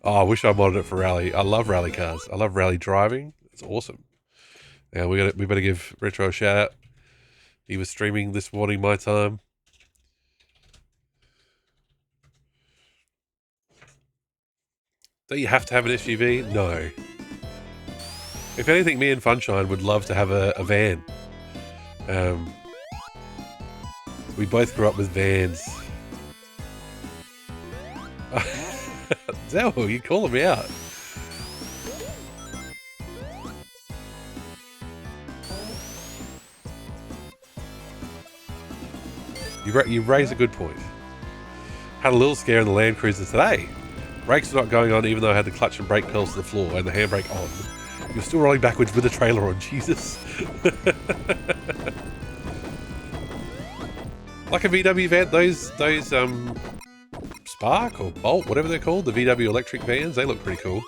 Speaker 1: Oh, I wish I modded it for rally. I love rally cars. I love rally driving. It's awesome. Now we better give Retro a shout out. He was streaming this morning my time. Do you have to have an SUV? No. If anything, me and Funshine would love to have a van. We both grew up with vans. Zell, you're calling me out. You raise a good point. Had a little scare in the Land Cruiser today. Brakes were not going on even though I had the clutch and brake pedals to the floor and the handbrake on. You're still rolling backwards with the trailer on, Jesus. Like a VW van, those Spark or Bolt, whatever they're called, the VW electric vans, they look pretty cool.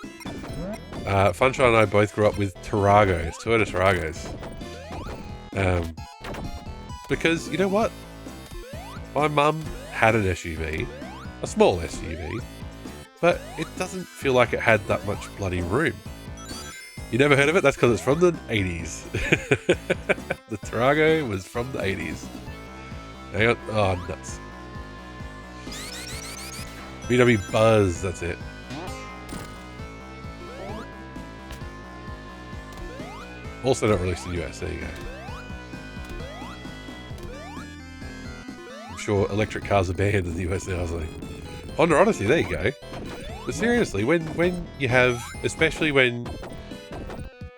Speaker 1: Funshine and I both grew up with Taragos, Toyota Taragos. Because, you know what? My mum had an SUV, a small SUV, but it doesn't feel like it had that much bloody room. You never heard of it? That's because it's from the 80s. The Tarago was from the 80s. Hang on. Oh, nuts. VW Buzz, that's it. Also not released in the US, there you go. I'm sure electric cars are banned in the US now, so. Honda Odyssey, there you go. But seriously, when you have, especially when,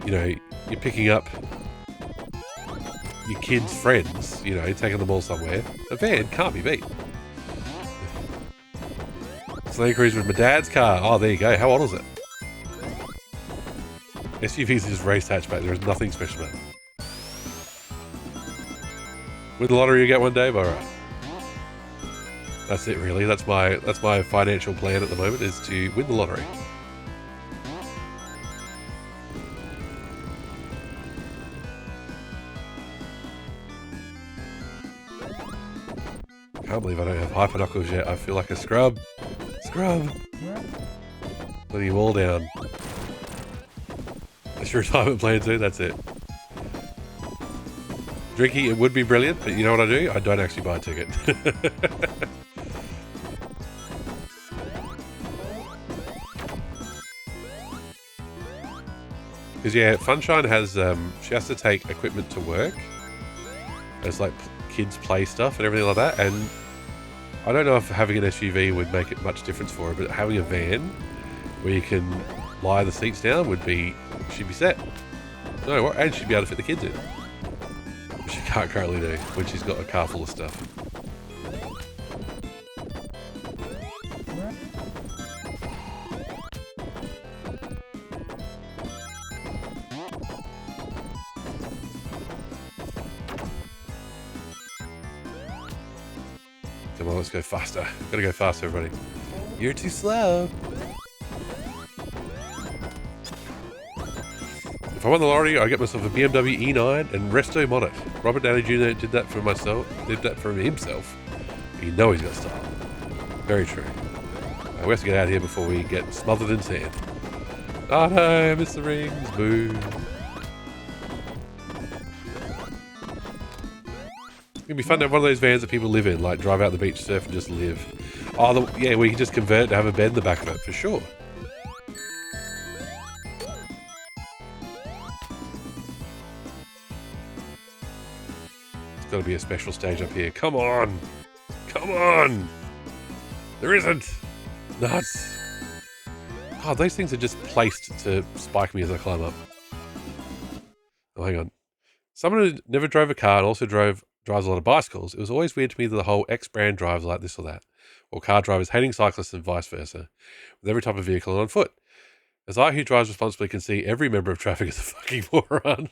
Speaker 1: you know, you're picking up your kids' friends, you know, taking them all somewhere, a van can't be beat. Land Cruiser was my dad's car. Oh, there you go. How old is it? SUVs is race hatchback. There is nothing special about it. With the lottery you get one, Dave? Alright. That's it really. That's my financial plan at the moment, is to win the lottery. Can't believe I don't have Hyper Knuckles yet. I feel like a scrub. Scrub! Putting you all down. That's your retirement plan too, that's it. Drinking, it would be brilliant, but you know what I do? I don't actually buy a ticket. Because yeah, Funshine has, she has to take equipment to work. It's like kids play stuff and everything like that, and I don't know if having an SUV would make it much difference for her, but having a van where you can lie the seats down she'd be set. No, and she'd be able to fit the kids in. Which she can't currently do when she's got a car full of stuff. Come on, let's go faster. Gotta go faster, everybody. You're too slow. If I won the lottery, I'd get myself a BMW E9 and resto mod it. Robert Downey Jr. did that for himself. You know he's got style. Very true. We have to get out of here before we get smothered in sand. Oh no, I missed the rings. Boo. It'd be fun to have one of those vans that people live in, like drive out the beach, surf, and just live. Oh, yeah, we can just convert it to have a bed in the back of it, for sure. There's got to be a special stage up here. Come on! Come on! There isn't! Nuts! Oh, those things are just placed to spike me as I climb up. Oh, hang on. Someone who never drove a car and also drives a lot of bicycles, it was always weird to me that the whole X brand drives like this or that, or car drivers hating cyclists and vice versa, with every type of vehicle and on foot. As I, who drives responsibly, can see every member of traffic as a fucking moron.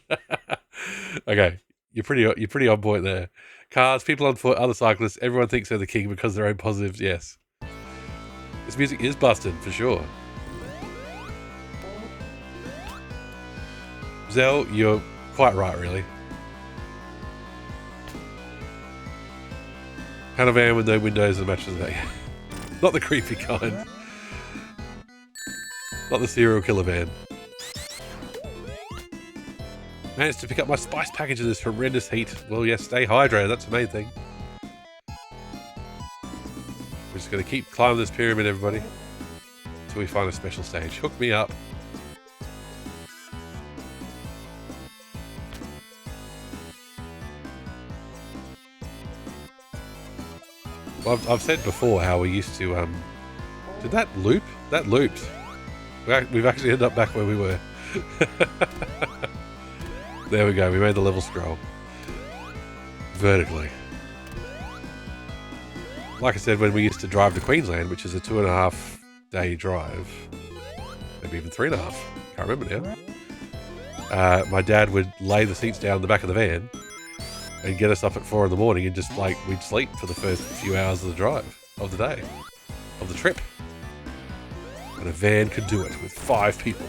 Speaker 1: Okay, you're pretty on point there. Cars, people on foot, other cyclists, everyone thinks they're the king because of their own positives, yes. This music is busted, for sure. Zell, you're quite right, really. Had a van with no windows and matches that. Not the creepy kind. Not the serial killer van. Managed to pick up my spice package in this horrendous heat. Well, yes, stay hydrated, that's the main thing. We're just going to keep climbing this pyramid, everybody, until we find a special stage. Hook me up. Well, I've said before how we used to Did that loop? That looped. We've actually ended up back where we were. There we go. We made the level scroll. Vertically. Like I said, when we used to drive to Queensland, which is a 2.5 day drive, maybe even 3.5, can't remember now. My dad would lay the seats down in the back of the van and get us up at 4 in the morning and just like, we'd sleep for the first few hours of the drive, of the day, of the trip. And a van could do it with 5 people.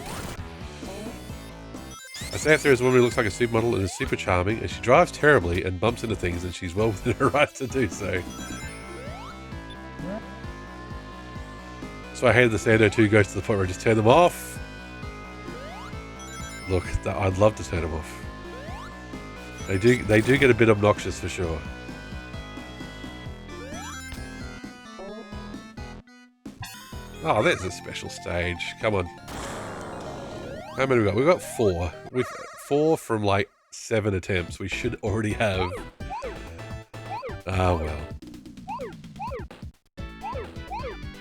Speaker 1: I say if there is a woman who looks like a supermodel and is super charming, and she drives terribly and bumps into things, and she's well within her right to do so. So I hated the Sando 2 ghosts to the point where I just turned them off. Look, I'd love to turn them off. They do get a bit obnoxious for sure. Oh, there's a special stage. Come on. How many we got? We've got 4. With 4 from like 7 attempts. We should already have. Ah, well.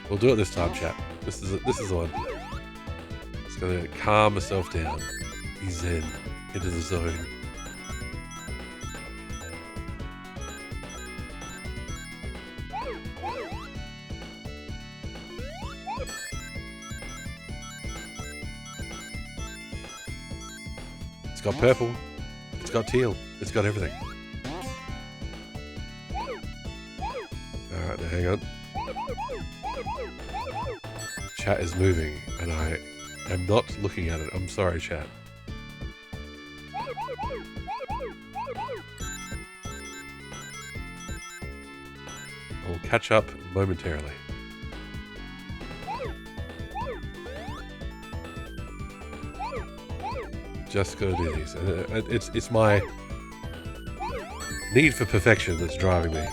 Speaker 1: We'll do it this time, chat. This is the one. Just gonna calm myself down. Be zen. Into the zone. It's got purple. It's got teal. It's got everything. Alright, now hang on. Chat is moving, and I am not looking at it. I'm sorry, chat. I'll catch up momentarily. Just gotta do these. It's my need for perfection that's driving me.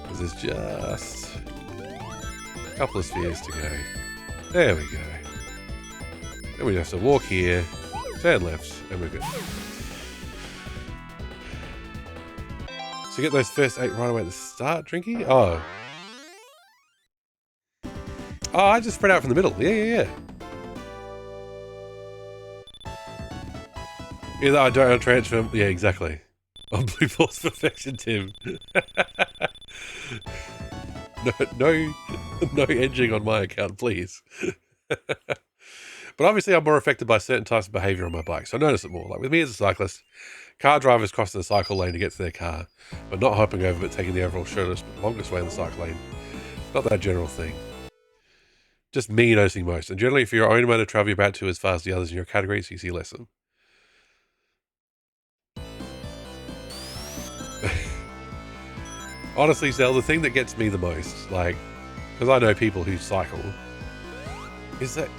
Speaker 1: Because there's just a couple of spheres to go. There we go. Then we have to walk here, turn left, and we're good. So get those first 8 right away at the start, Drinky? Oh. Oh, I just spread out from the middle. Yeah. Either I don't transfer. Yeah, exactly. On Blue Ball's perfection, Tim. No edging on my account, please. But obviously I'm more affected by certain types of behaviour on my bike, so I notice it more. Like with me as a cyclist, car drivers crossing the cycle lane to get to their car, but not hopping over but taking the overall shortest, longest way in the cycle lane. Not that general thing. Just me noticing most. And generally, if you're only amount of travel, you're about to as fast as the others in your category, so you see less of them. Honestly, Zell, the thing that gets me the most, like, because I know people who cycle, is that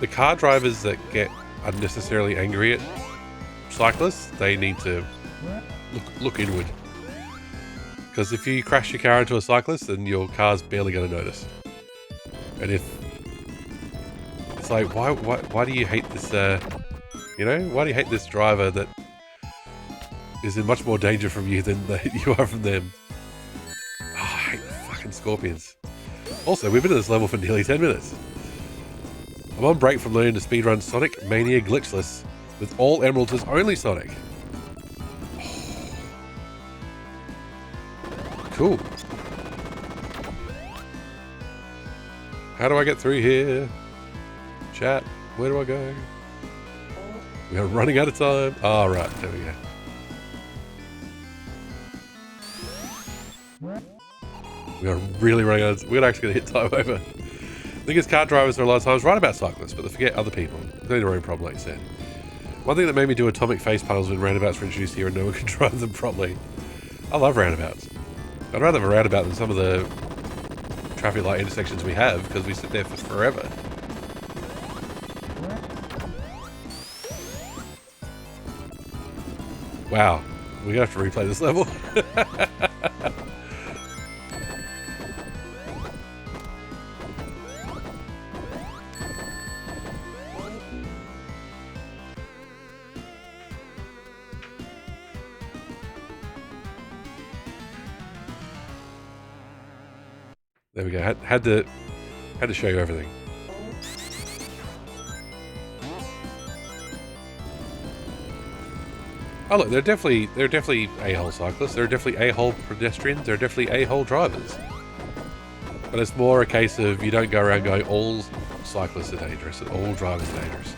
Speaker 1: the car drivers that get unnecessarily angry at cyclists, they need to look inward. Because if you crash your car into a cyclist, then your car's barely going to notice. And if it's like, why do you hate this? Why do you hate this driver that is in much more danger from you than you are from them? Oh, I hate the fucking scorpions. Also, we've been at this level for nearly 10 minutes. I'm on break from learning to speedrun Sonic Mania glitchless with all emeralds as only Sonic. Oh. Cool. How do I get through here? Chat, where do I go? We are running out of time. Oh, right, there we go. We are really running out of time. We're actually going to hit time over. The thing is, car drivers are a lot of times right about cyclists, but they forget other people. They're their own problem, like you said. One thing that made me do atomic face panels when roundabouts were introduced here and no one could drive them properly. I love roundabouts. I'd rather have a roundabout than some of the traffic light intersections we have, because we sit there for forever. Wow, we're going to have to replay this level. There we go. Had to Had to show you everything. Oh look, there are definitely a-hole cyclists, there are definitely a-hole pedestrians, there are definitely a-hole drivers. But it's more a case of you don't go around going all cyclists are dangerous and all drivers are dangerous.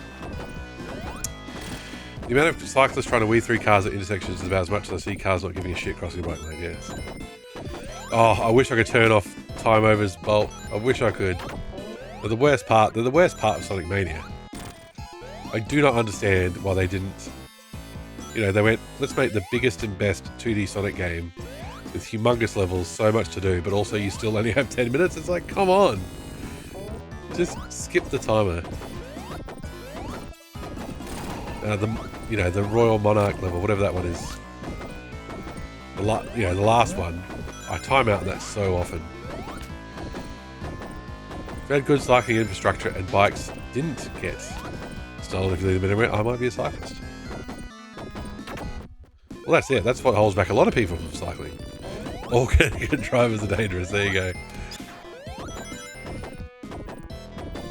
Speaker 1: The amount of cyclists trying to weave through cars at intersections is about as much as I see cars not giving a shit crossing a bike lane, yes. Oh, I wish I could turn off time overs, Bolt. I wish I could. They're the worst part of Sonic Mania. I do not understand why they didn't... You know, they went, let's make the biggest and best 2D Sonic game with humongous levels, so much to do, but also you still only have 10 minutes. It's like, come on. Just skip the timer. The Royal Monarch level, whatever that one is. The last one. I time out on that so often. If we had good cycling infrastructure and bikes didn't get stolen if they did, I might be a cyclist. Well, that's it. That's what holds back a lot of people from cycling. All Connecticut drivers are dangerous. There you go.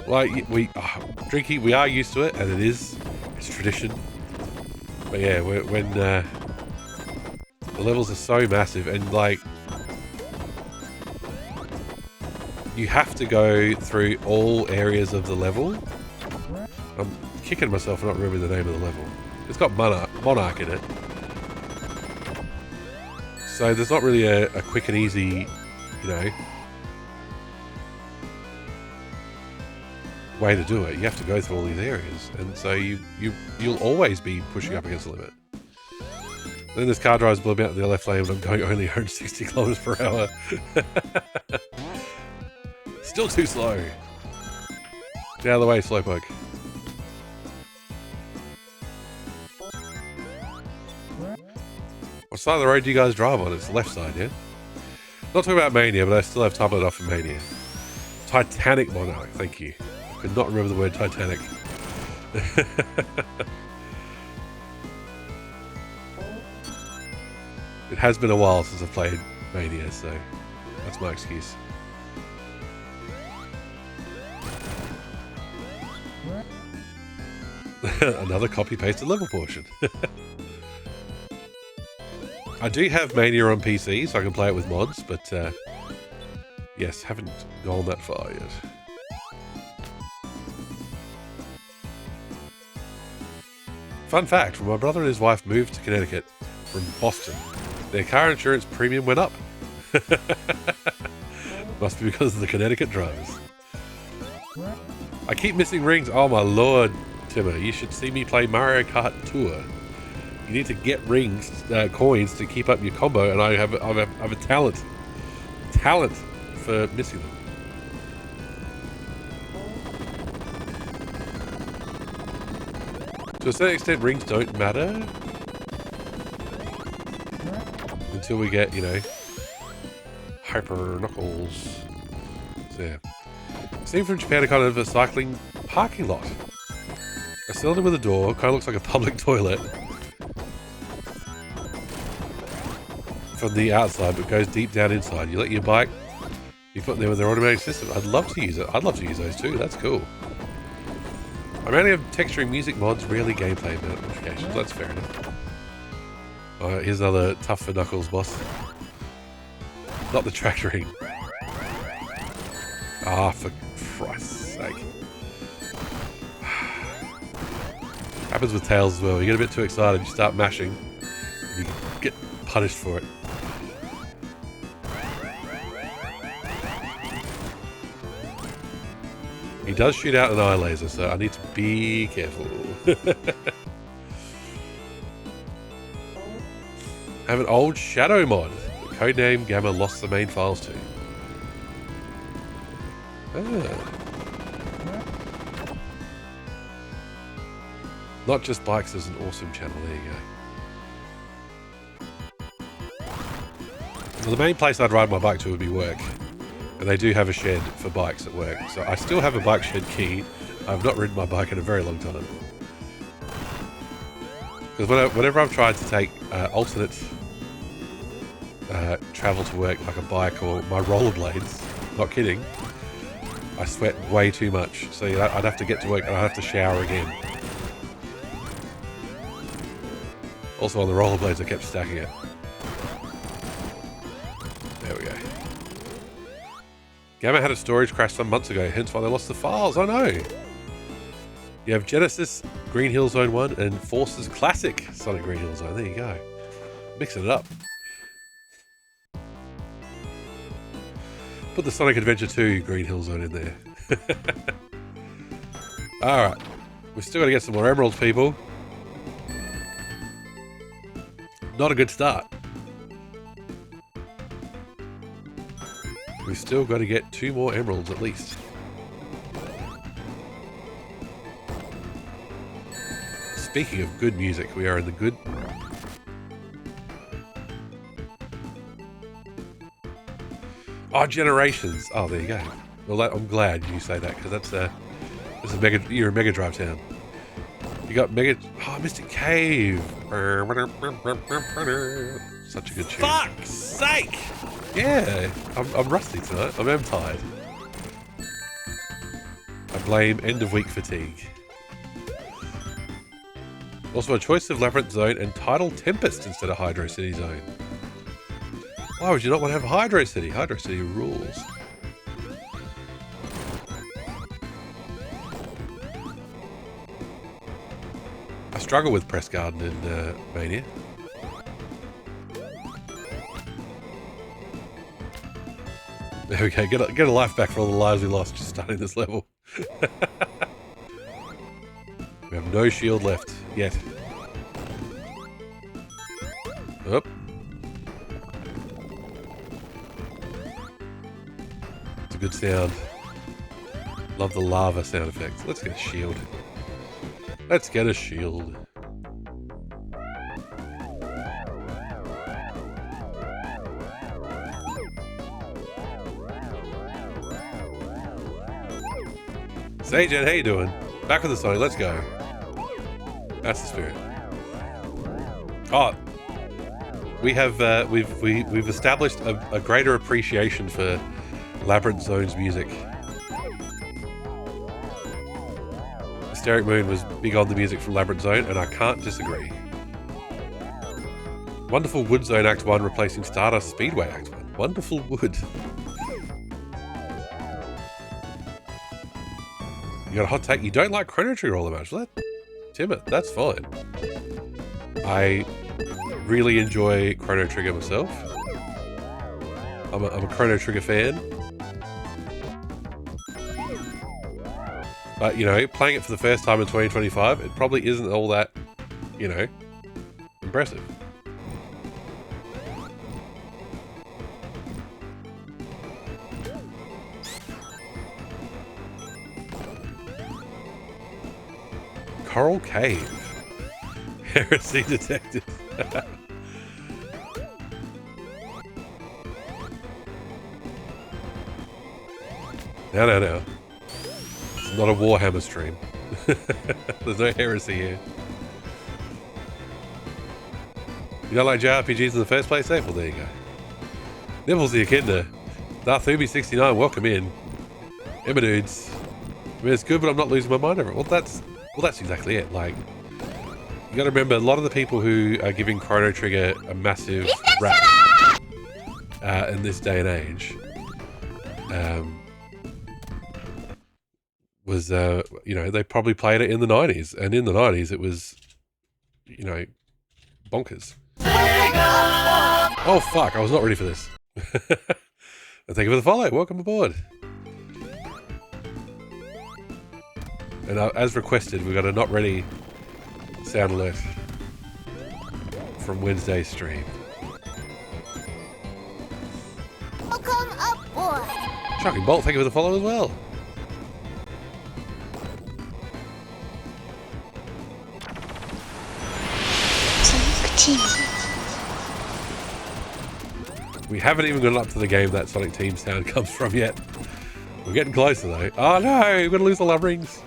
Speaker 1: Like, drinking, we are used to it, and it's tradition. But yeah, when the levels are so massive, and like, you have to go through all areas of the level. I'm kicking myself for not remembering the name of the level. It's got Monarch in it. So there's not really a quick and easy, way to do it. You have to go through all these areas, and so you'll always be pushing up against the limit. Then this car drives blue out in the left lane, and I'm going only 160 kilometers per hour. Still too slow. Get out of the way, slowpoke. What side of the road do you guys drive on? It's the left side, yeah? Not talking about Mania, but I still have time enough for Mania. Titanic Monarch, thank you. I could not remember the word Titanic. It has been a while since I've played Mania, so that's my excuse. Another copy-pasted level portion. I do have Mania on PC, so I can play it with mods, but yes, haven't gone that far yet. Fun fact, when my brother and his wife moved to Connecticut from Boston, their car insurance premium went up. Must be because of the Connecticut drivers. I keep missing rings. Oh my lord, Timmer, you should see me play Mario Kart Tour. You need to get rings, coins to keep up your combo, and I have a talent for missing them. To a certain extent, rings don't matter until we get, Hyper Knuckles. So yeah. Seen from Japan, a kind of a cycling parking lot. A cylinder with a door, kind of looks like a public toilet. From the outside, but goes deep down inside. You let your bike, you put them there with their automatic system. I'd love to use it. I'd love to use those too. That's cool. I'm only have texturing music mods, rarely gameplay modifications. That's fair enough. Alright, here's another tough for Knuckles boss. Not the tractoring. Ah, for Christ's sake. Happens with Tails as well. You get a bit too excited, you start mashing, and you get punished for it. He does shoot out an eye laser, so I need to be careful. Have an old Shadow mod. The codename Gamma lost the main files to. Ah. Not Just Bikes is an awesome channel. There you go. Well, the main place I'd ride my bike to would be work. And they do have a shed for bikes at work. So I still have a bike shed key. I've not ridden my bike in a very long time. Because whenever I've tried to take alternate travel to work, like a bike or my rollerblades, not kidding, I sweat way too much. So I'd have to get to work and I'd have to shower again. Also on the rollerblades, I kept stacking it. There we go. Gamma had a storage crash some months ago, hence why they lost the files. I know. You have Genesis, Green Hill Zone 1, and Forces Classic Sonic Green Hill Zone. There you go. Mixing it up. Put the Sonic Adventure 2 Green Hill Zone in there. Alright. We've still got to get some more emeralds, people. Not a good start. We've still got to get 2 more emeralds at least. Speaking of good music, we are in the good... Oh, Generations. Oh, there you go. Well, I'm glad you say that, because that's a you're a Mega Drive town. You got Oh, Mystic Cave. Such a good tune.
Speaker 2: Fuck's sake!
Speaker 1: Yeah, I'm rusty tonight. I'm tired. I blame end of week fatigue. Also, a choice of Labyrinth Zone and Tidal Tempest instead of Hydro City Zone. Why would you not want to have Hydro City? Hydro City rules. I struggle with Press Garden in Mania. There we go. Get a life back for all the lives we lost just starting this level. We have no shield left yet. Oop. It's a good sound. Love the lava sound effects. Let's get a shield. Let's get a shield. Say, Jen, how you doing? Back with the Sonic, let's go. That's the spirit. Oh, we have we've established a greater appreciation for Labyrinth Zone's music. Hysteric Moon was big on the music from Labyrinth Zone, and I can't disagree. Wonderful Wood Zone Act 1 replacing Stardust Speedway Act 1. Wonderful Wood. You got a hot take? You don't like Chrono Trigger all that much? Well, Timmy, that's fine. I really enjoy Chrono Trigger myself. I'm a Chrono Trigger fan. But, you know, playing it for the first time in 2025, it probably isn't all that, you know, impressive. Coral Cave. Heresy detected. No. It's not a Warhammer stream. There's no heresy here. You don't like JRPGs in the first place, eh? Well, there you go. Knuckles the Echidna. Darthumi69, welcome in. Emma dudes. I mean, it's good, but I'm not losing my mind over it. Well, that's exactly it. Like, you got to remember, a lot of the people who are giving Chrono Trigger a massive rap in this day and age was, you know, they probably played it in the 90s, and in the 90s it was, you know, bonkers. Oh fuck, I was not ready for this. And thank you for the follow, welcome aboard. And as requested, we've got a not ready sound alert from Wednesday's stream.
Speaker 3: Welcome aboard.
Speaker 1: Shocking Bolt, thank you for the follow as well. We haven't even gone up to the game that Sonic Team sound comes from yet. We're getting closer though. Oh no, we're gonna lose the love rings.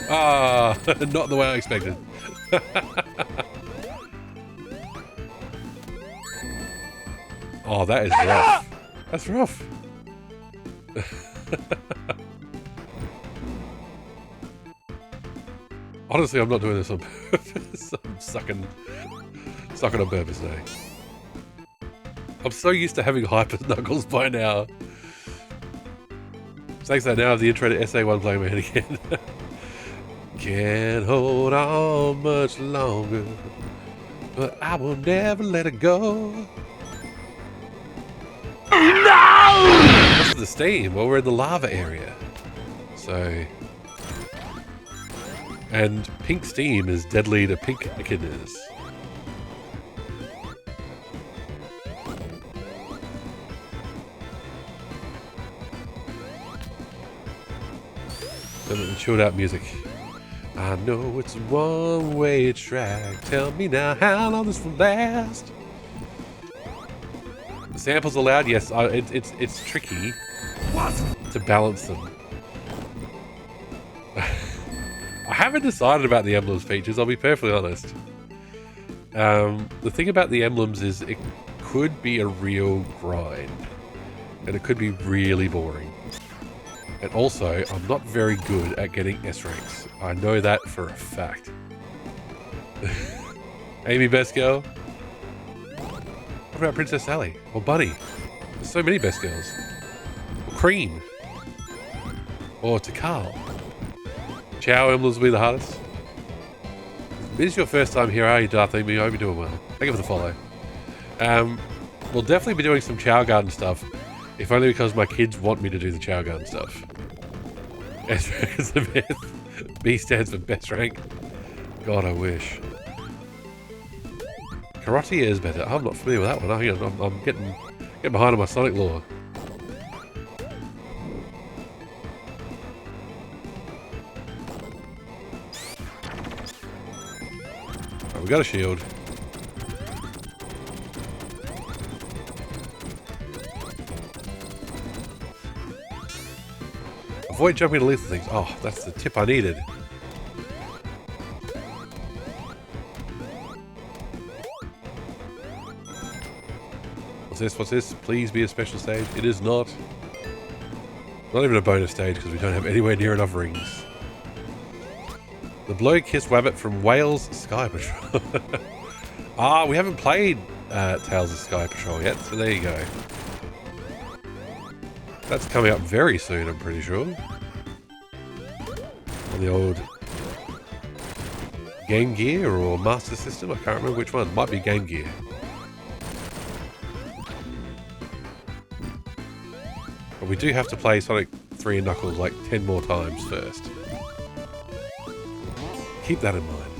Speaker 1: Ah, not the way I expected. Oh, that is rough. That's rough. Honestly, I'm not doing this on purpose. I'm sucking on purpose now. I'm so used to having hyper Knuckles by now. Thanks to that, now I have the intro to SA1 playing my head again. Can't hold on much longer, but I will never let it go. No! This is the steam. Well, we're in the lava area. So... And pink steam is deadly to pink echidnas. And chilled out music. I know it's a one-way track. Tell me now how long this will last. The samples allowed? Yes. It's tricky to balance them. I haven't decided about the emblems features, I'll be perfectly honest. The thing about the emblems is it could be a real grind. And it could be really boring. And also, I'm not very good at getting S ranks. I know that for a fact. Amy, best girl? What about Princess Sally? Or Bunny? There's so many best girls. Or Cream. Or Takal. Chow emblems will be the hardest. This is your first time here, are you, Darth Amy? I hope you're doing well. Thank you for the follow. We'll definitely be doing some Chow Garden stuff, if only because my kids want me to do the Chow Garden stuff. S rank is the best. B stands for best rank. God, I wish. Karate is better. I'm not familiar with that one. I'm getting behind on my Sonic lore. We got a shield. Avoid jumping to lethal things. Oh, that's the tip I needed. What's this? What's this? Please be a special stage. It is not. Not even a bonus stage because we don't have anywhere near enough rings. The Blow-Kiss Wabbit from Wales Sky Patrol. Ah, we haven't played Tales of Sky Patrol yet, so there you go. That's coming up very soon, I'm pretty sure. On the old Game Gear or Master System, I can't remember which one. Might be Game Gear. But we do have to play Sonic 3 and Knuckles like 10 more times first. Keep that in mind.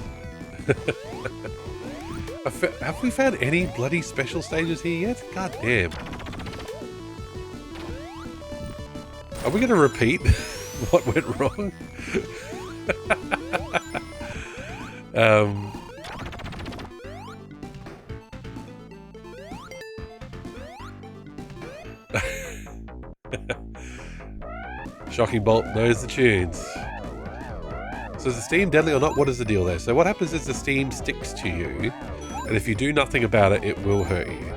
Speaker 1: Have we found any bloody special stages here yet? God damn. Are we going to repeat what went wrong? Shocking Bolt knows the tunes. So is the steam deadly or not? What is the deal there? So what happens is the steam sticks to you, and if you do nothing about it, it will hurt you.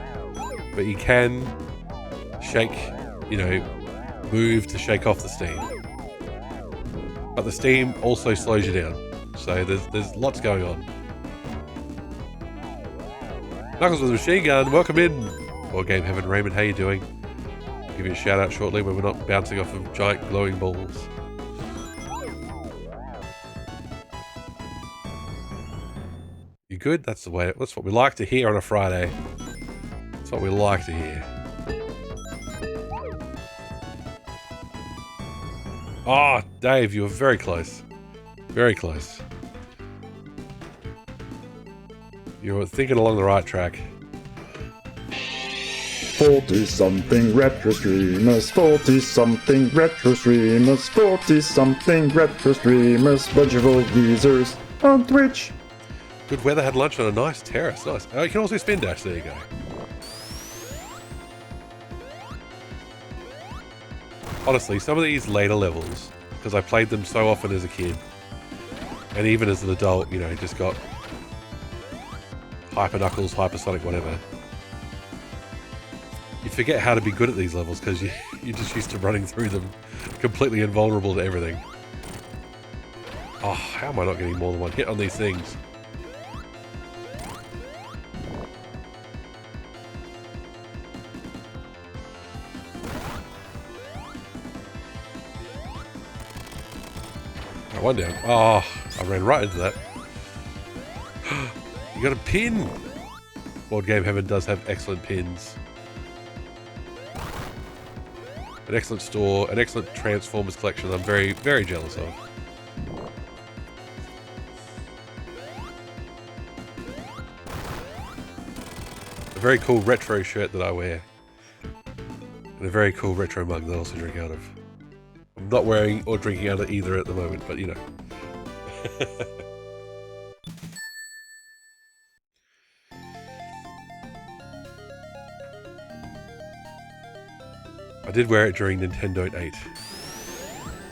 Speaker 1: But you can shake, you know, move to shake off the steam. But the steam also slows you down. So there's lots going on. Knuckles with a machine gun, welcome in. Board Game Heaven, Raymond, how you doing? I'll give you a shout out shortly when we're not bouncing off of giant glowing balls. You good? That's the way. That's what we like to hear on a Friday. That's what we like to hear. Oh, Dave, you were very close. Very close. You were thinking along the right track.
Speaker 2: 40-something retro streamers, 40-something retro streamers, 40-something retro streamers, bunch of old geezers on Twitch.
Speaker 1: Good weather, had lunch on a nice terrace. Nice. Oh, you can also spin dash. There you go. Honestly, some of these later levels, because I played them so often as a kid, and even as an adult, you know, just got Hyper Knuckles, Hyper Sonic, whatever. You forget how to be good at these levels because you're just used to running through them completely invulnerable to everything. Oh, how am I not getting more than one hit on these things? Right, one down. Oh, I ran right into that. You got a pin! Board Game Heaven does have excellent pins. An excellent store, an excellent Transformers collection I'm very, very jealous of. A very cool retro shirt that I wear. And a very cool retro mug that I also drink out of. I'm not wearing or drinking out of either at the moment, but you know. I did wear it during Nintendo 8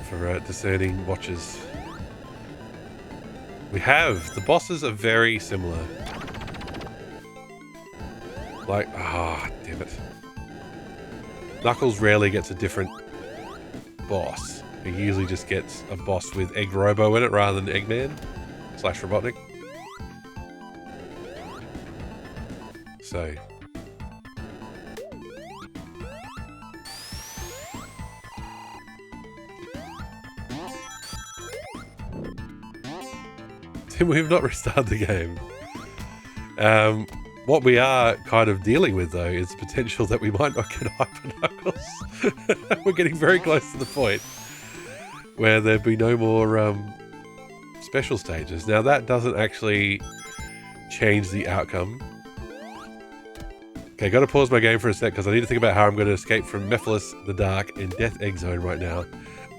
Speaker 1: for discerning watches. We have. The bosses are very similar. Like, damn it. Knuckles rarely gets a different boss. He usually just gets a boss with Egg Robo in it rather than Eggman / Robotnik. So... we've not restarted the game. What we are kind of dealing with, though, is the potential that we might not get Hyper Knuckles. We're getting very close to the point where there'd be no more special stages. Now, that doesn't actually change the outcome. Okay, got to pause my game for a sec because I need to think about how I'm going to escape from Mephiles the Dark in Death Egg Zone right now.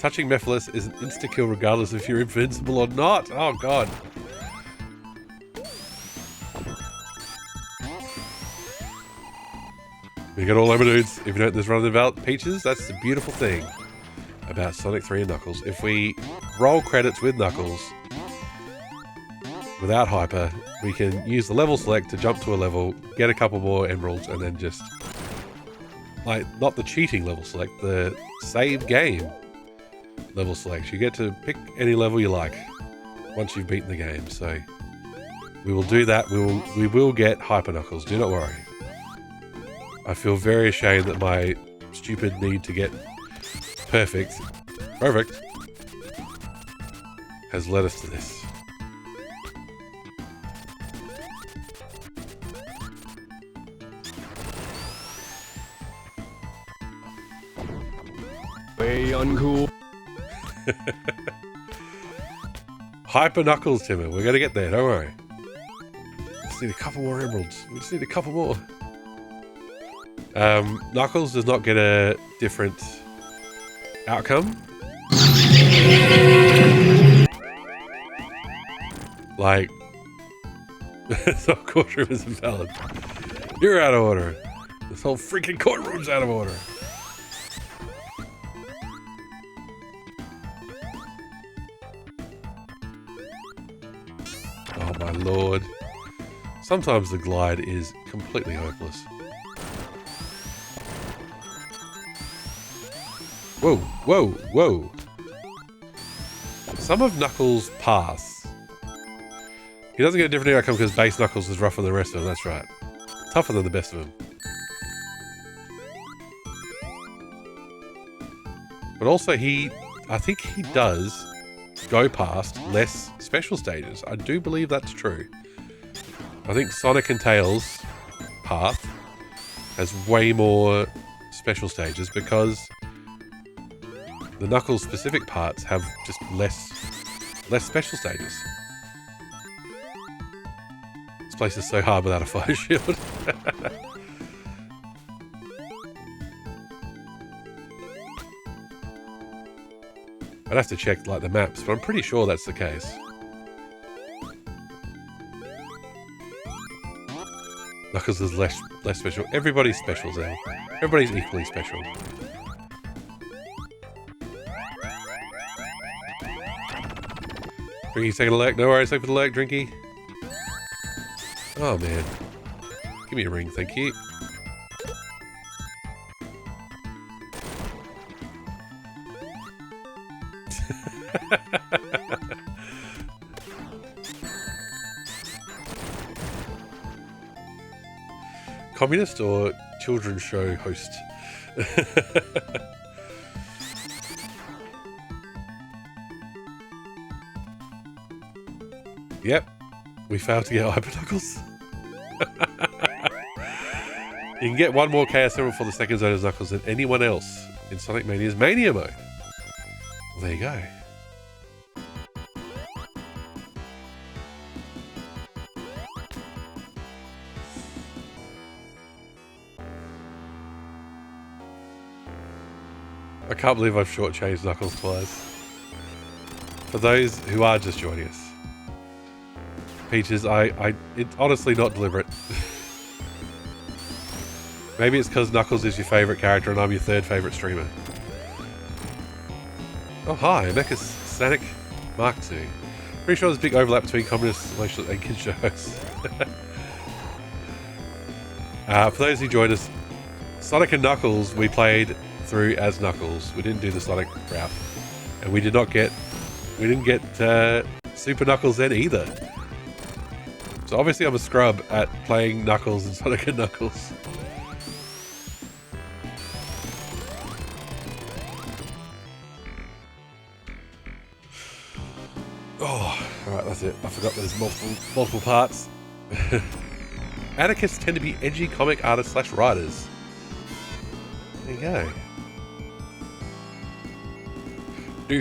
Speaker 1: Touching Mephiles is an insta-kill regardless if you're invincible or not. Oh, God. We got all over dudes. If you don't, there's running about Peaches. That's the beautiful thing about Sonic 3 and Knuckles. If we roll credits with Knuckles without Hyper, we can use the level select to jump to a level, get a couple more emeralds, and then just... like, not the cheating level select, the save game level select. You get to pick any level you like once you've beaten the game. So we will do that. We will get Hyper Knuckles. Do not worry. I feel very ashamed that my stupid need to get perfect has led us to this.
Speaker 4: Way uncool.
Speaker 1: Hyper Knuckles, Timmer. We're going to get there. Don't worry. Just need a couple more emeralds. We just need a couple more. Knuckles does not get a different outcome. Like, this whole courtroom is invalid. You're out of order. This whole freaking courtroom's out of order. Oh my lord. Sometimes the glide is completely hopeless. Whoa, whoa, whoa. Some of Knuckles' paths. He doesn't get a different outcome because base Knuckles is rougher than the rest of them, that's right. Tougher than the best of them. But also I think he does go past less special stages. I do believe that's true. I think Sonic and Tails' path has way more special stages because the Knuckles specific parts have just less special stages. This place is so hard without a fire shield. I'd have to check like the maps, but I'm pretty sure that's the case. Knuckles is less special. Everybody's special, Zell. Everybody's equally special. Drinky's taking a leg. No worries, take for the leg, Drinky. Oh man. Give me a ring, thank you. communist or children's show host? Yep, we failed to get Hyper Knuckles. You can get one more Chaos Emerald for the second zone as Knuckles than anyone else in Sonic Mania's Mania mode. Well, there you go. I can't believe I've shortchanged Knuckles twice. For those who are just joining us, Peaches, it's honestly not deliberate. Maybe it's because Knuckles is your favourite character and I'm your third favourite streamer. Oh hi, Mecha Sonic Mark II. Pretty sure there's a big overlap between communist, social and kid shows. For those who joined us, Sonic and Knuckles we played through as Knuckles. We didn't do the Sonic route. And we didn't get Super Knuckles then either. So obviously I'm a scrub at playing Knuckles and Sonic and Knuckles. Oh, alright, that's it. I forgot there's multiple parts. Anarchists tend to be edgy comic artists / writers. There you go. It's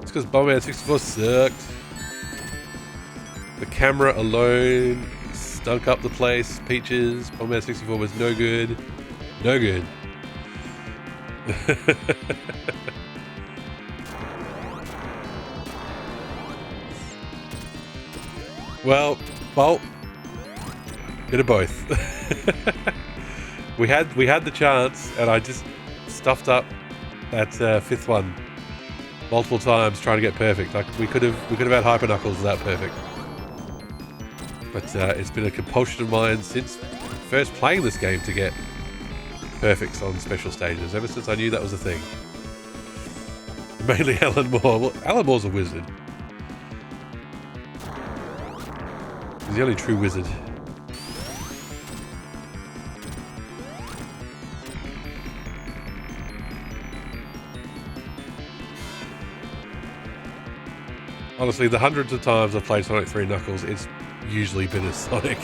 Speaker 1: because Bomberman 64 sucked. The camera alone stunk up the place. Peaches, Bomberman 64 was no good. No good. Well, Bolt, bit of both. we had the chance, and I just stuffed up that fifth one multiple times trying to get perfect. Like we could have had Hyper Knuckles without perfect. But it's been a compulsion of mine since first playing this game to get perfects on special stages. Ever since I knew that was a thing. Mainly Alan Moore. Well, Alan Moore's a wizard. He's the only true wizard. Honestly, the hundreds of times I've played Sonic 3 Knuckles, it's usually been as Sonic.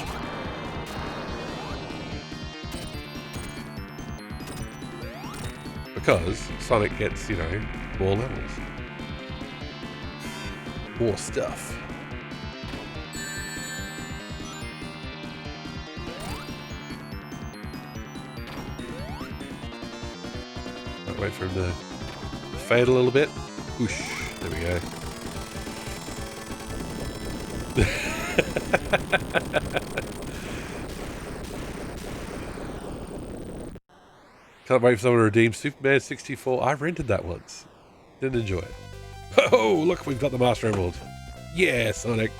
Speaker 1: Because Sonic gets, you know, more levels. More stuff. Might wait for him to fade a little bit. Whoosh. There we go. Can't wait for someone to redeem Superman 64. I rented that once. Didn't enjoy it. Oh, look, we've got the Master Emerald. Yeah, Sonic.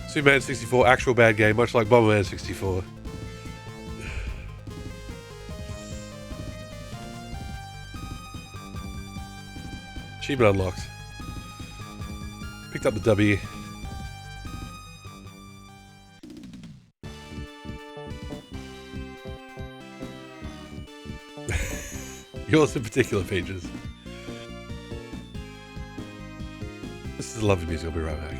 Speaker 1: Superman 64, actual bad game, much like Bomberman 64. Achievement unlocked. Picked up the W. Yours in particular, Peaches. This is lovely music, I'll be right back.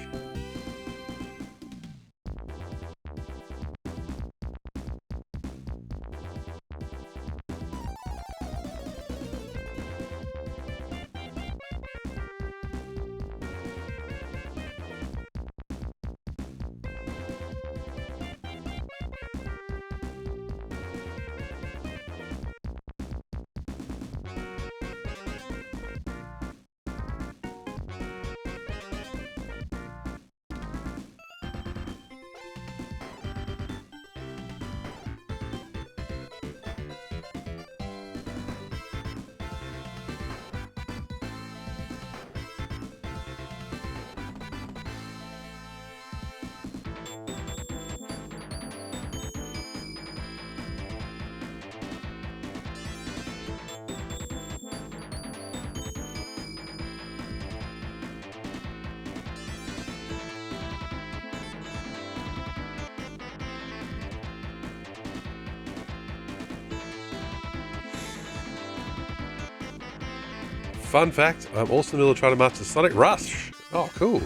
Speaker 1: Fun fact, I'm also in the middle of trying to master Sonic Rush. Oh, cool.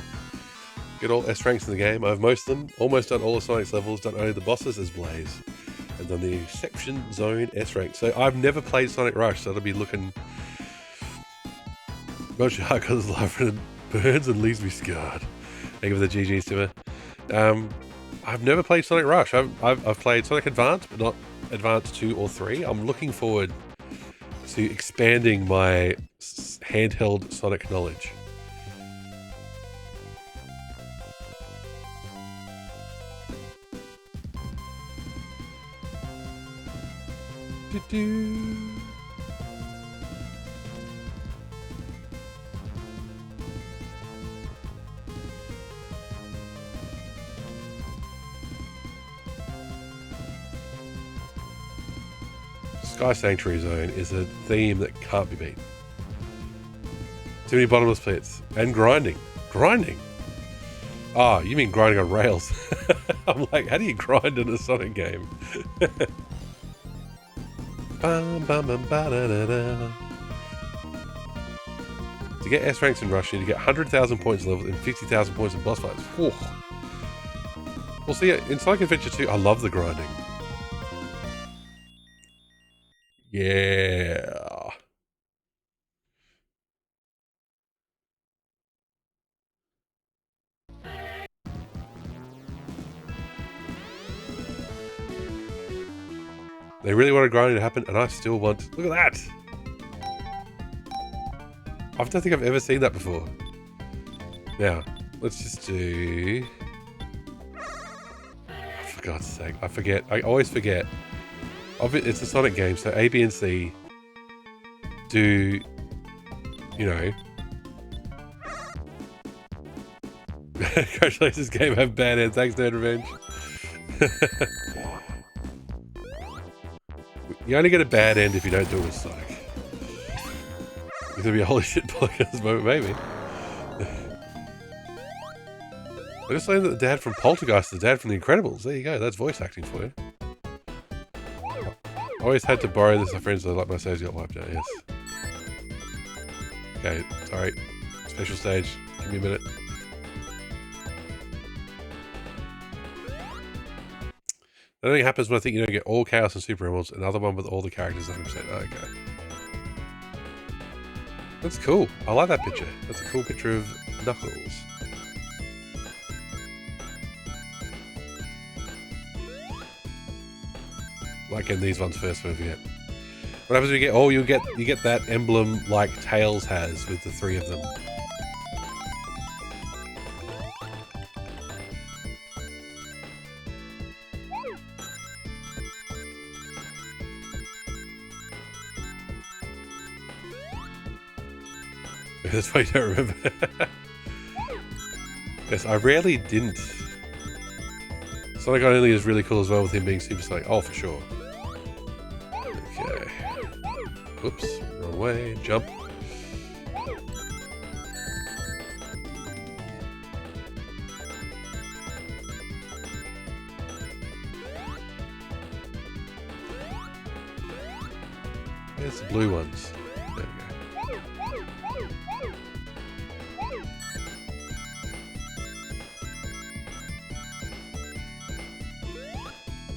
Speaker 1: Get all S ranks in the game. I have most of them. Almost done all of Sonic's levels. Done only the bosses as Blaze. And done the Exception Zone S rank. So I've never played Sonic Rush, so it'll be looking much hard because it's live and it burns and leaves me scarred. Thank you for the GG's to me. I've never played Sonic Rush. I've played Sonic Advance, but not Advance 2 or 3. I'm looking forward to expanding my handheld Sonic knowledge. Sky Sanctuary Zone is a theme that can't be beat. Too many bottomless pits. And grinding. Grinding! Ah, you mean grinding on rails. I'm like, how do you grind in a Sonic game? To get S ranks in Rush, you need to get 100,000 points levels and 50,000 points in boss fights. Whew. Well, see, in Sonic Adventure 2, I love the grinding. Yeah. They really wanted grinding to happen, and I still want... Look at that! I don't think I've ever seen that before. Now, let's just do... Oh, for God's sake, I forget. I always forget. It's a Sonic game, so A, B, and C do... You know... Congratulations, game have bad end. Thanks, Nerd Revenge. You only get a bad end if you don't do it with Sonic. It's gonna be a holy shit podcast at this moment, maybe. I just learned that the dad from Poltergeist is the dad from The Incredibles. There you go, that's voice acting for you. I always had to borrow this off friends so like my saves got wiped out, yes. Okay, sorry. Special stage. Give me a minute. That only happens when I think you don't get all Chaos and Super Emeralds, another one with all the characters 100%. Okay. That's cool. I like that picture. That's a cool picture of Knuckles. Like in these ones first, whatever you get. What happens when you get all you get that emblem like Tails has with the three of them. That's why you don't remember. Yes, I rarely didn't. Sonic Only is really cool as well with him being Super Sonic. Oh, for sure. Okay. Oops, wrong way. Jump. There's the blue ones. There we go.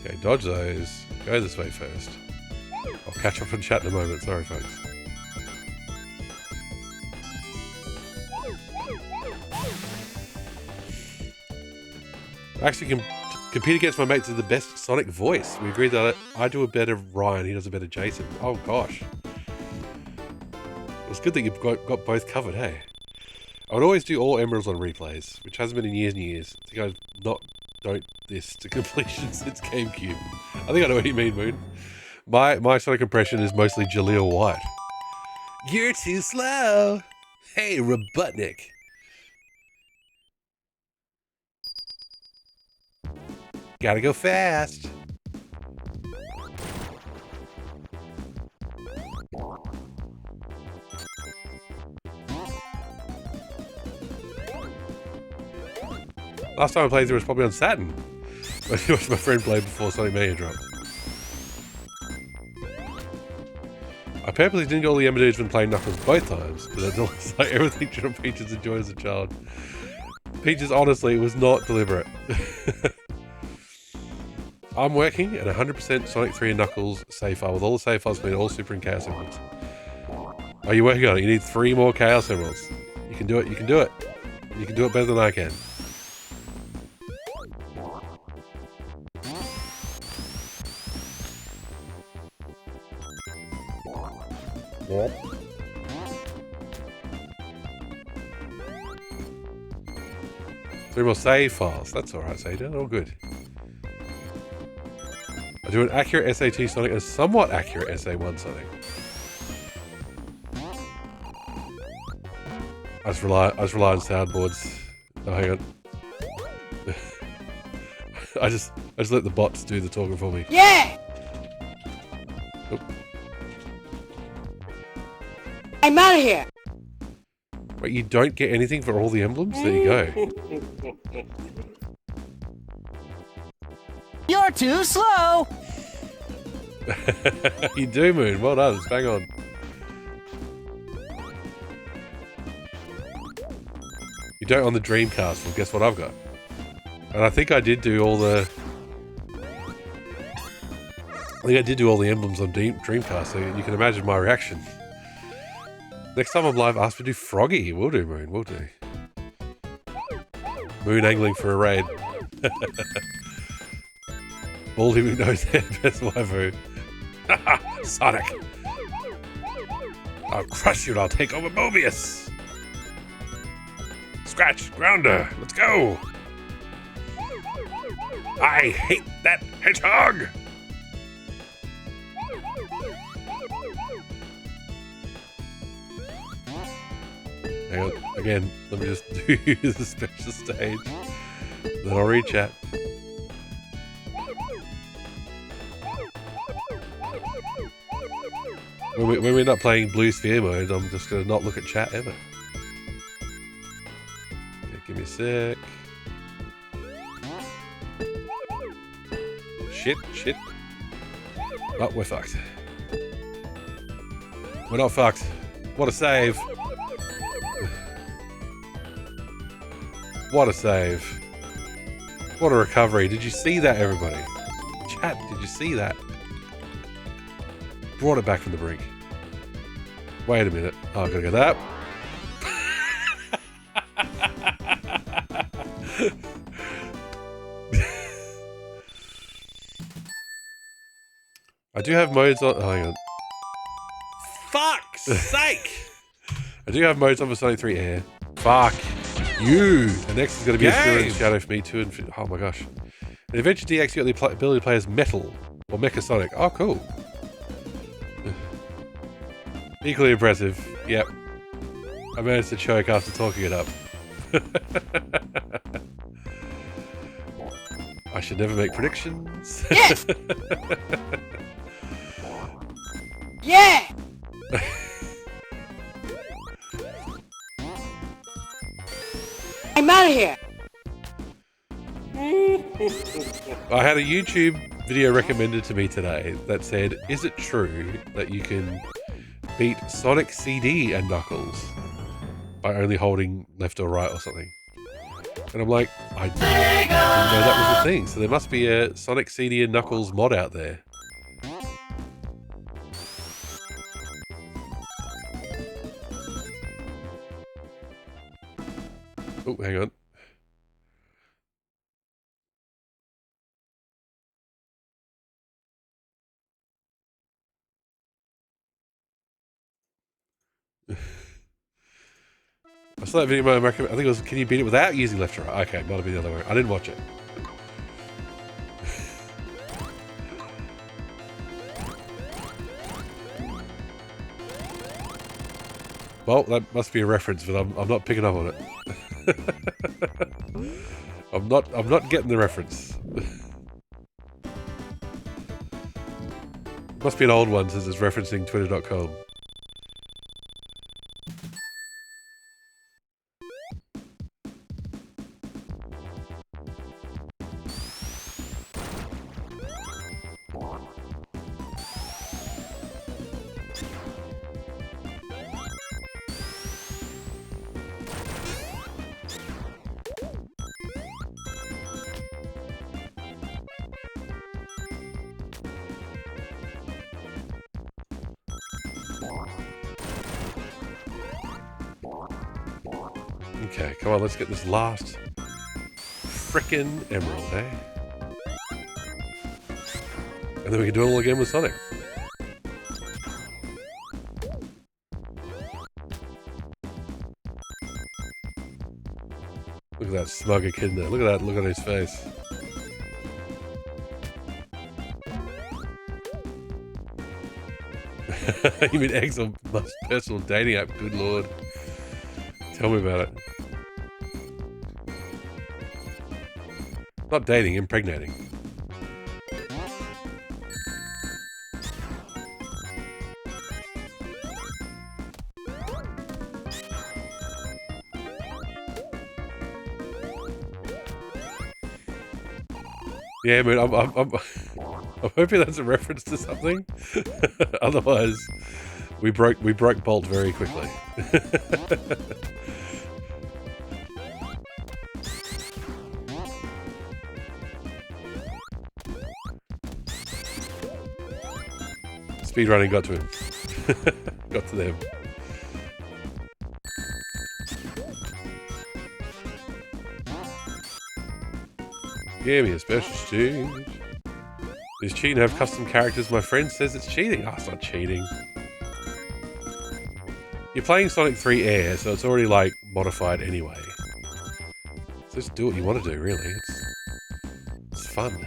Speaker 1: Okay, dodge those. Go this way first. I'll catch up on chat in a moment. Sorry, folks. I actually can compete against my mate to the best Sonic voice. We agreed that I do a better Ryan, he does a better Jason. Oh, gosh. It's good that you've got both covered, hey? I would always do all Emeralds on replays, which hasn't been in years and years. I think I've don't this to completion since GameCube. I think I know what you mean, Moon. My Sonic impression is mostly Jaleel White. You're too slow. Hey, Robotnik. Gotta go fast. Last time I played through was probably on Saturn. I watched my friend play before Sonic Mania dropped. I purposely didn't get all the Ember dudes when playing Knuckles both times, because it's almost like everything John Peaches enjoyed as a child. Peaches, honestly, was not deliberate. I'm working at 100% Sonic 3 and Knuckles save file, with all the save files being all Super and Chaos Emeralds. Are you working on it? You need 3 more Chaos Emeralds. You can do it, you can do it. You can do it better than I can. Yep. Three more save files. That's alright, Sada. All good. I do an accurate SA2 Sonic and a somewhat accurate SA1 Sonic. I just rely on soundboards. Oh, hang on. I just let the bots do the talking for me.
Speaker 4: Yeah!
Speaker 1: Oh.
Speaker 4: I'm out of here!
Speaker 1: Wait, you don't get anything for all the emblems? There you go.
Speaker 4: You're too slow!
Speaker 1: You do, Moon. Well done. It's bang on. You don't on the Dreamcast. Well, guess what I've got? And I think I did do all the... emblems on Dreamcast, so you can imagine my reaction. Next time I'm live, ask me to do Froggy. We'll do, Moon. We'll do. Moon angling for a raid. Baldy knows their best waifu. Sonic! I'll crush you and I'll take over Mobius! Scratch! Grounder! Let's go! I hate that hedgehog! Hang on, again, let me just do the special stage. Then I'll read chat. When we're not playing Blue Sphere mode, I'm just going to not look at chat ever. Okay, give me a sec. Shit. Oh, we're fucked. We're not fucked. What a save. What a save. What a recovery. Did you see that, everybody? Chat, did you see that? Brought it back from the brink. Wait a minute. Oh, I've got to go that. I do have modes on... Oh, hang on. Fuck's sake! I do have modes on for Sonic 3 Air. Fuck you! The next is going to be a Spirit and Shadow for me too. And oh my gosh. In Adventure DX, you got the ability to play as Metal or Mecha Sonic. Oh, cool. Equally impressive. Yep. I managed to choke after talking it up. I should never make predictions.
Speaker 4: Yes! Yeah! I'm out of here!
Speaker 1: I had a YouTube video recommended to me today that said, is it true that you can beat Sonic CD and Knuckles by only holding left or right or something? And I'm like, I didn't know that was a thing. So there must be a Sonic CD and Knuckles mod out there. Oh, hang on. I saw that video, I think it was, can you beat it without using left or right? Okay, might have been the other way. I didn't watch it. Well, that must be a reference, but I'm not picking up on it. I'm not getting the reference. Must be an old one since it's referencing twitter.com. Okay, come on, let's get this last frickin' emerald, eh? And then we can do it all again with Sonic. Look at that smug echidna. Look at that look on his face. You mean eggs on my personal dating app? Good lord. Tell me about it. Not dating, impregnating. Yeah, but I'm hoping that's a reference to something. Otherwise, we broke Bolt very quickly. Speedrunning got to him. Got to them. Give me a special exchange. Is cheating to have custom characters? My friend says it's cheating. Oh, it's not cheating. You're playing Sonic 3 Air, so it's already, like, modified anyway. So just do what you want to do, really. It's fun.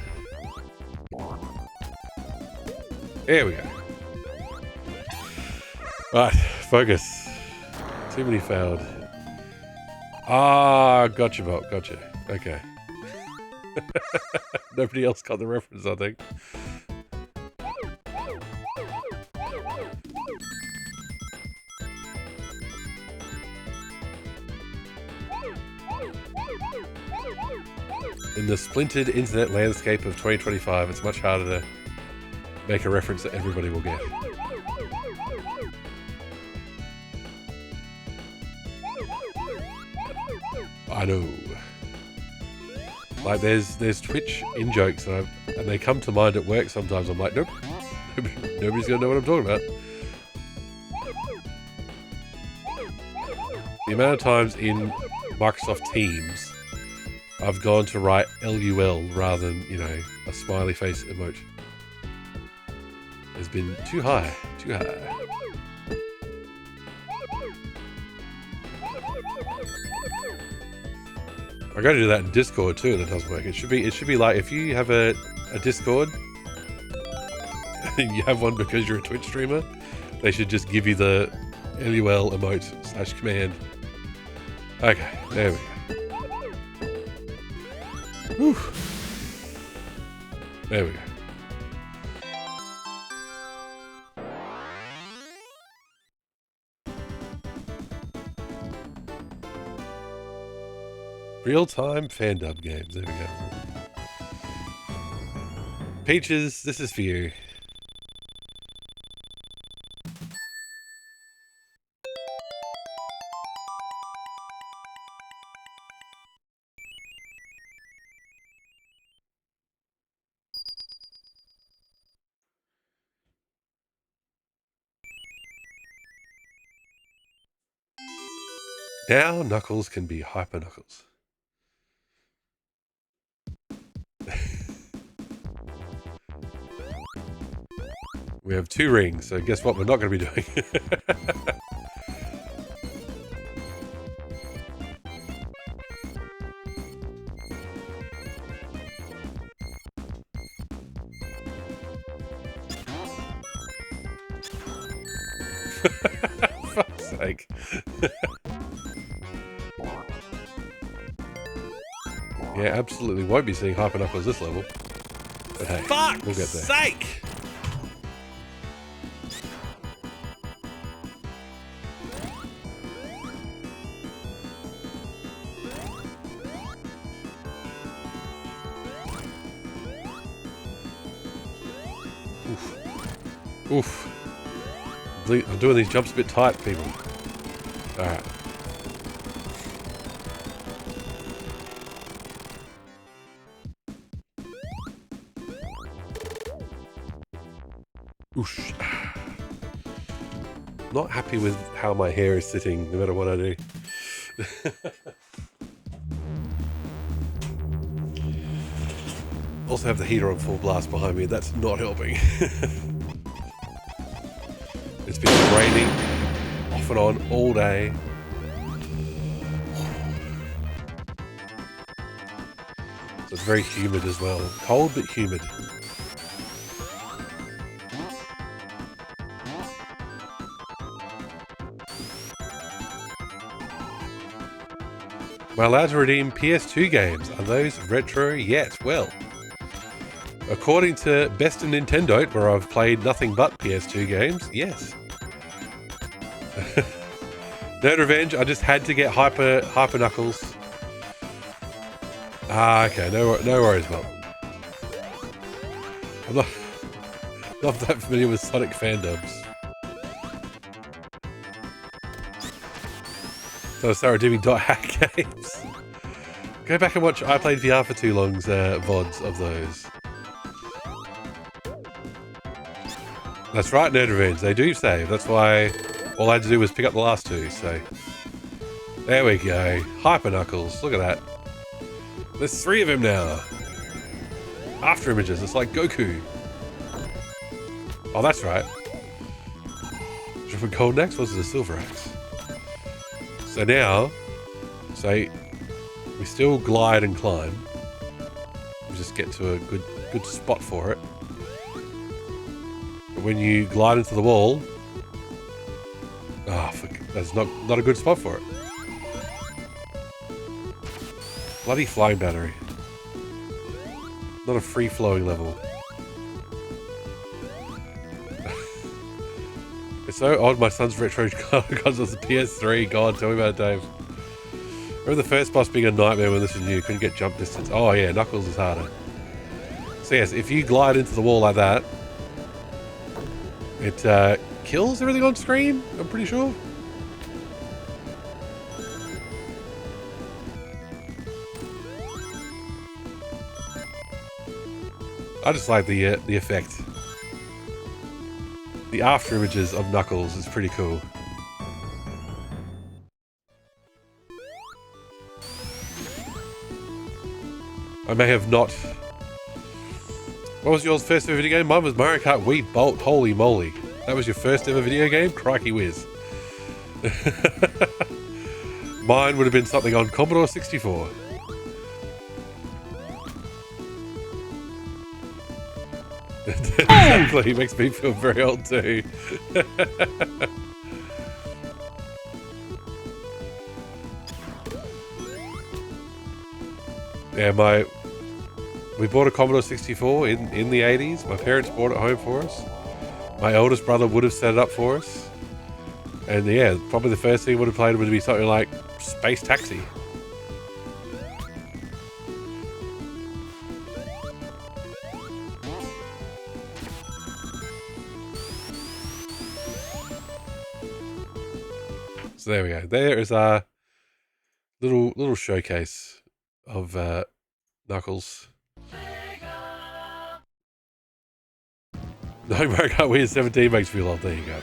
Speaker 1: There we go. Right, focus. Too many failed. Ah, gotcha, Bolt. Gotcha. Okay. Nobody else got the reference, I think. In the splintered internet landscape of 2025, it's much harder to make a reference that everybody will get. I know. Like there's Twitch in-jokes and they come to mind at work sometimes. I'm like, nope, nobody's gonna know what I'm talking about. The amount of times in Microsoft Teams I've gone to write LUL rather than, you know, a smiley face emote has been too high, too high. I gotta do that in Discord too, and it doesn't work. It should be like if you have a Discord and you have one because you're a Twitch streamer, they should just give you the LUL emote / command. Okay, there we go. Whew. There we go. Real-time fan dub games. There we go. Peaches, this is for you. Now Knuckles can be Hyper Knuckles. We have 2 rings, so guess what we're not going to be doing? Fuck's sake. Yeah, absolutely won't be seeing Hyper Knuckles this level. But hey, we'll get there.
Speaker 5: Sake!
Speaker 1: Oof. I'm doing these jumps a bit tight, people. Alright. Oosh. Not happy with how my hair is sitting, no matter what I do. Also have the heater on full blast behind me. That's not helping. It's been raining off and on all day. So it's very humid as well. Cold but humid. Am I allowed to redeem PS2 games? Are those retro yet? Well, according to Best in Nintendo, where I've played nothing but PS2 games, yes. Nerd Revenge, I just had to get Hyper Knuckles. Ah, okay, no worries, Bob. I'm not that familiar with Sonic fandoms. So I started doing .hack games. Go back and watch I Played VR for Too Long's VODs of those. That's right, Nerd Revenge, they do save. That's why all I had to do was pick up the last two, so... There we go. Hyper Knuckles, look at that. There's 3 of him now. After images, it's like Goku. Oh, that's right. Drop a golden axe versus a silver axe. So now, we still glide and climb. We just get to a good spot for it. But when you glide into the wall, that's not a good spot for it. Bloody flying battery. Not a free-flowing level. It's so odd my son's retro console's the PS3. God, tell me about it, Dave. Remember the first boss being a nightmare when this was new. Couldn't get jump distance. Oh yeah, Knuckles is harder. So yes, if you glide into the wall like that, it kills everything on screen, I'm pretty sure. I just like the effect. The after images of Knuckles is pretty cool. I may have not... What was yours first ever video game? Mine was Mario Kart Wii Bolt. Holy moly. That was your first ever video game? Crikey whiz. Mine would have been something on Commodore 64. Exactly, it makes me feel very old too. Yeah, we bought a Commodore 64 in the 80s. My parents bought it home for us. My eldest brother would have set it up for us. And yeah, probably the first thing we would have played would be something like Space Taxi. So there we go. There is our little showcase of Knuckles. No, Mario Kart Wii 17 makes me feel old. There you go.